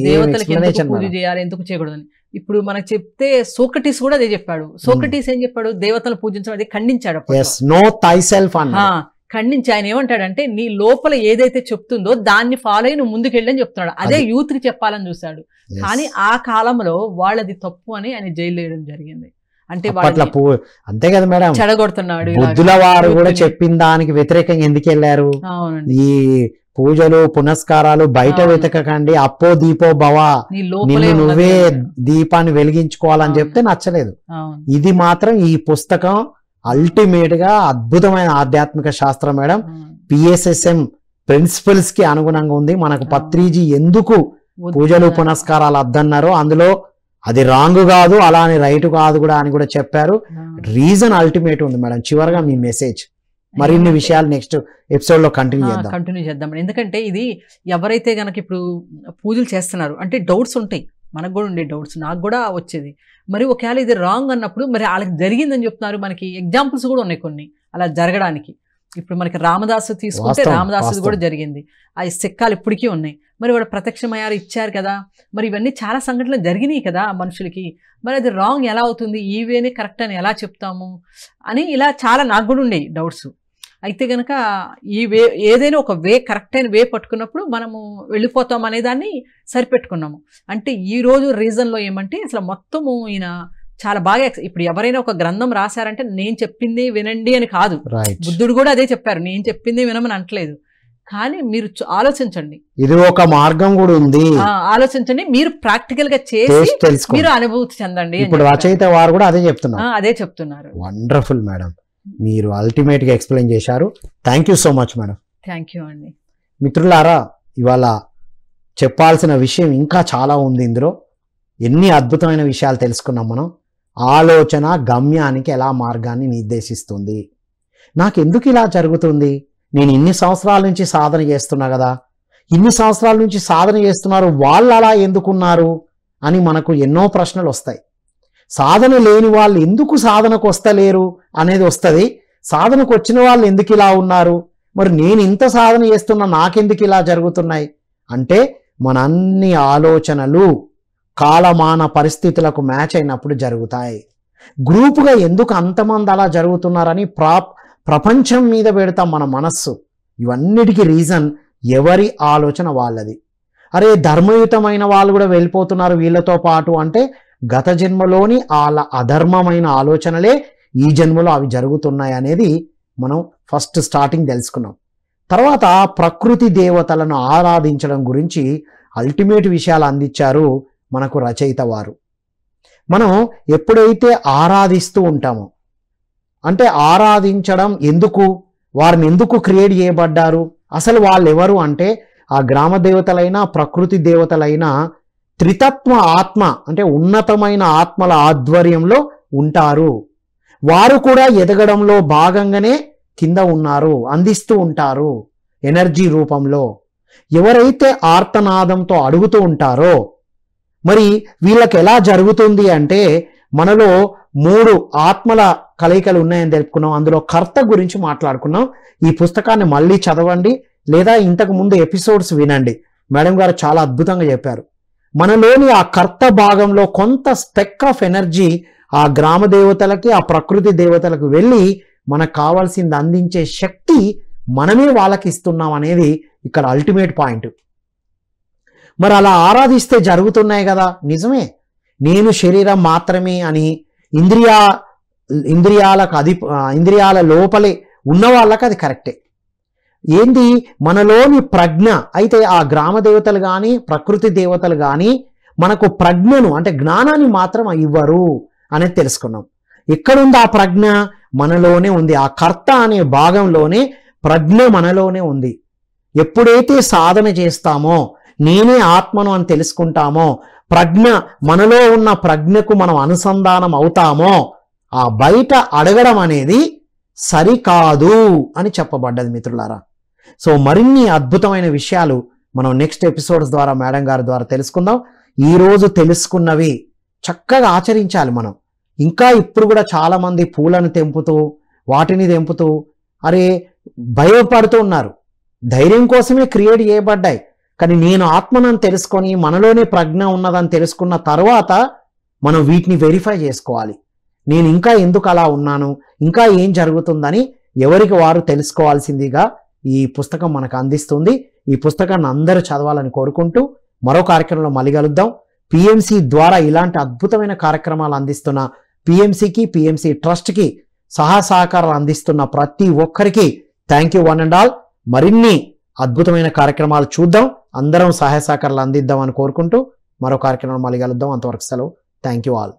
దేవతలకి ఎందుకు పూజ చేయాలి, ఎందుకు చేయకూడదని ఇప్పుడు మనకు చెప్తే సోక్రటీస్ కూడా అదే చెప్పాడు. సోక్రటీస్ ఏం చెప్పాడు? దేవతలు పూజించడం అది ఖండించాడు. ఖండించి ఆయన ఏమంటాడంటే నీ లోపల ఏదైతే చెప్తుందో దాన్ని ఫాలో అయ్యి నువ్వు ముందుకెళ్ళని చెప్తున్నాడు. అదే యూత్ కి చెప్పాలని చూశాడు. కానీ ఆ కాలంలో వాళ్ళది తప్పు అని ఆయన జైలు వేయడం జరిగింది. అంటే అంతే కదా మేడం, చెడగొడుతున్నాడు. బుద్ధుల వారు కూడా చెప్పిన దానికి వ్యతిరేకంగా ఎందుకు వెళ్ళారు? ఈ పూజలు పునస్కారాలు బయట వెతకకండి, అప్పో దీపో భవ, నిన్ను నువ్వే దీపాన్ని వెలిగించుకోవాలని చెప్తే నచ్చలేదు. ఇది మాత్రం ఈ పుస్తకం అల్టిమేట్ గా అద్భుతమైన ఆధ్యాత్మిక శాస్త్రం మేడం. పిఎస్ఎస్ఎం ప్రిన్సిపల్స్ కి అనుగుణంగా ఉంది. మనకు పత్రిజీ ఎందుకు పూజలు పునస్కారాలు అద్దన్నారో అందులో అది రాంగ్ కాదు, అలానే రైట్ కాదు కూడా అని కూడా చెప్పారు. రీజన్ అల్టిమేట్ ఉంది మేడం. చివరిగా మీ మెసేజ్, మరిన్ని విషయాలు నెక్స్ట్ ఎపిసోడ్ లో కంటిన్యూ చేద్దాం. ఎందుకంటే ఇది ఎవరైతే గనక ఇప్పుడు పూజలు చేస్తున్నారు అంటే డౌట్స్ ఉంటాయి మనకు కూడా ఉండే డౌట్స్, నాకు కూడా వచ్చేది. మరి ఒకవేళ ఇది రాంగ్ అన్నప్పుడు మరి వాళ్ళకి జరిగిందని చెప్తున్నారు. మనకి ఎగ్జాంపుల్స్ కూడా ఉన్నాయి కొన్ని అలా జరగడానికి. ఇప్పుడు మనకి రామదాసు తీసుకుంటే రామదాసు కూడా జరిగింది. ఆ సిక్కాలు ఇప్పటికీ ఉన్నాయి. మరి వాడు ప్రత్యక్షమయ్యారు, ఇచ్చారు కదా. మరి ఇవన్నీ చాలా సంఘటనలు జరిగినాయి కదా మనుషులకి. మరి అది రాంగ్ ఎలా అవుతుంది, ఈ వేనే కరెక్ట్ అని ఎలా చెప్తాము అని ఇలా చాలా నాకు కూడా ఉండేవి డౌట్స్. అయితే కనుక ఈ వే ఏదైనా ఒక వే కరెక్ట్ అయిన వే పట్టుకున్నప్పుడు మనము వెళ్ళిపోతాం అనేదాన్ని సరిపెట్టుకున్నాము. అంటే ఈరోజు రీజన్లో ఏమంటే అసలు మొత్తము ఈయన చాలా బాగా ఇప్పుడు ఎవరైనా ఒక గ్రంథం రాశారంటే నేను చెప్పింది వినండి అని కాదు. బుద్ధుడు కూడా అదే చెప్పారు, నేను చెప్పింది వినమని అంటలేదు. కానీ మీరు ఆలోచించండి, ఇది ఒక మార్గం కూడా ఉంది, ఆలోచించండి, మీరు ప్రాక్టికల్ గా చేసి మీరు అనుభూతి చెందండి. ఇప్పుడు రచయిత వారు కూడా అదే చెప్తున్నారు. వండర్ఫుల్ మేడం, మీరు అల్టిమేట్ గా ఎక్స్ప్లెయిన్ చేశారు. Thank you so much madam. Thank you అండి. మిత్రులారా, ఇవాళ చెప్పాల్సిన విషయం ఇంకా చాలా ఉంది ఇందులో. ఎన్ని అద్భుతమైన విషయాలు తెలుసుకున్నాం మనం. ఆలోచన గమ్యానికి ఎలా మార్గాన్ని నిర్దేశిస్తుంది. నాకు ఎందుకు ఇలా జరుగుతుంది, నేను ఇన్ని సంవత్సరాల నుంచి సాధన చేస్తున్నా కదా, ఇన్ని సంవత్సరాల నుంచి సాధన చేస్తున్నారు, వాళ్ళు అలా ఎందుకున్నారు అని మనకు ఎన్నో ప్రశ్నలు వస్తాయి. సాధన లేని వాళ్ళు ఎందుకు సాధనకు వస్తలేరు అనేది వస్తుంది. సాధనకు వచ్చిన వాళ్ళు ఎందుకు ఇలా ఉన్నారు, మరి నేను ఇంత సాధన చేస్తున్నా నాకెందుకు ఇలా జరుగుతున్నాయి అంటే మన అన్ని ఆలోచనలు కాలమాన పరిస్థితులకు మ్యాచ్ అయినప్పుడు జరుగుతాయి. గ్రూపుగా ఎందుకు అంతమంది అలా జరుగుతున్నారని ప్రపంచం మీద పెడతాం మన మనస్సు. ఇవన్నిటికీ రీజన్ ఎవరి ఆలోచన వాళ్ళది. అరే ధర్మయుతమైన వాళ్ళు కూడా వెళ్ళిపోతున్నారు వీళ్ళతో పాటు అంటే గత జన్మలోని వాళ్ళ అధర్మమైన ఆలోచనలే ఈ జన్మలో అవి జరుగుతున్నాయి అనేది మనం ఫస్ట్ స్టార్టింగ్ తెలుసుకున్నాం. తర్వాత ప్రకృతి దేవతలను ఆరాధించడం గురించి అల్టిమేట్ విషయాలు అందించారు మనకు రచయిత వారు. మనం ఎప్పుడైతే ఆరాధిస్తూ ఉంటామో అంటే ఆరాధించడం ఎందుకు, వారిని ఎందుకు క్రియేట్ చేయబడ్డారు, అసలు వాళ్ళు ఎవరు అంటే ఆ గ్రామ దేవతలైనా ప్రకృతి దేవతలైనా త్రితత్వ ఆత్మ అంటే ఉన్నతమైన ఆత్మల ఆధ్వర్యంలో ఉంటారు. వారు కూడా ఎదగడంలో భాగంగానే కింద ఉన్నారు, అందిస్తూ ఉంటారు ఎనర్జీ రూపంలో. ఎవరైతే ఆర్తనాదంతో అడుగుతూ ఉంటారో మరి వీళ్ళకి ఎలా జరుగుతుంది అంటే మనలో 3 ఆత్మల కలయికలు ఉన్నాయని తెలుపుకున్నాం. అందులో కర్త గురించి మాట్లాడుకున్నాం. ఈ పుస్తకాన్ని మళ్ళీ చదవండి లేదా ఇంతకు ముందు ఎపిసోడ్స్ వినండి. మేడం గారు చాలా అద్భుతంగా చెప్పారు. మనలోని ఆ కర్త భాగంలో కొంత స్పెక్ ఆఫ్ ఎనర్జీ ఆ గ్రామ దేవతలకి ఆ ప్రకృతి దేవతలకు వెళ్ళి మనకు కావాల్సింది అందించే శక్తి మనమే వాళ్ళకి ఇస్తున్నాం అనేది ఇక్కడ అల్టిమేట్ పాయింట్. మరి అలా ఆరాధిస్తే జరుగుతున్నాయి కదా, నిజమే. నేను శరీరం మాత్రమే అని ఇంద్రియాల లోపలే ఉన్న వాళ్ళకి అది కరెక్టే. ఏంది మనలోని ప్రజ్ఞ. అయితే ఆ గ్రామ దేవతలు కానీ ప్రకృతి దేవతలు కానీ మనకు ప్రజ్ఞను అంటే జ్ఞానాన్ని మాత్రం ఇవ్వరు అనేది తెలుసుకున్నాం. ఎక్కడుంది ఆ ప్రజ్ఞ? మనలోనే ఉంది. ఆ కర్త అనే భాగంలోనే ప్రజ్ఞ మనలోనే ఉంది. ఎప్పుడైతే సాధన చేస్తామో నేనే ఆత్మను అని తెలుసుకుంటామో ప్రజ్ఞ మనలో ఉన్న ప్రజ్ఞకు మనం అనుసంధానం అవుతామో ఆ బయట అడగడం అనేది సరికాదు అని చెప్పబడ్డది మిత్రులారా. సో మరిన్ని అద్భుతమైన విషయాలు మనం నెక్స్ట్ ఎపిసోడ్స్ ద్వారా మేడం గారి ద్వారా తెలుసుకుందాం. ఈరోజు తెలుసుకున్నవి చక్కగా ఆచరించాలి మనం. ఇంకా ఇప్పుడు కూడా చాలామంది పూలను తెంపుతూ వాటిని తెంపుతూ అరే భయపడుతూ ఉన్నారు. ధైర్యం కోసమే క్రియేట్ చేయబడ్డాయి. కానీ నేను ఆత్మనని తెలుసుకొని మనలోనే ప్రజ్ఞ ఉన్నదని తెలుసుకున్న తర్వాత మనం వీటిని వెరిఫై చేసుకోవాలి. నేను ఇంకా ఎందుకు అలా ఉన్నాను, ఇంకా ఏం జరుగుతుందని ఎవరికి వారు తెలుసుకోవాల్సిందిగా ఈ పుస్తకం మనకు అందిస్తుంది. ఈ పుస్తకాన్ని అందరూ చదవాలని కోరుకుంటూ మరో కార్యక్రమంలో మళ్ళీ కలుద్దాం. పిఎంసి ద్వారా ఇలాంటి అద్భుతమైన కార్యక్రమాలు అందిస్తున్న పిఎంసికి పిఎంసి ట్రస్ట్కి సహకారాలు అందిస్తున్న ప్రతి ఒక్కరికి thank you one and all. మరిన్ని అద్భుతమైన కార్యక్రమాలు చూద్దాం, అందరం సహాయ సహకారాలు అందిద్దాం అని కోరుకుంటూ మరో కార్యక్రమం మళ్ళీ కలుద్దాం. అంతవరకు సెలవు. Thank you all.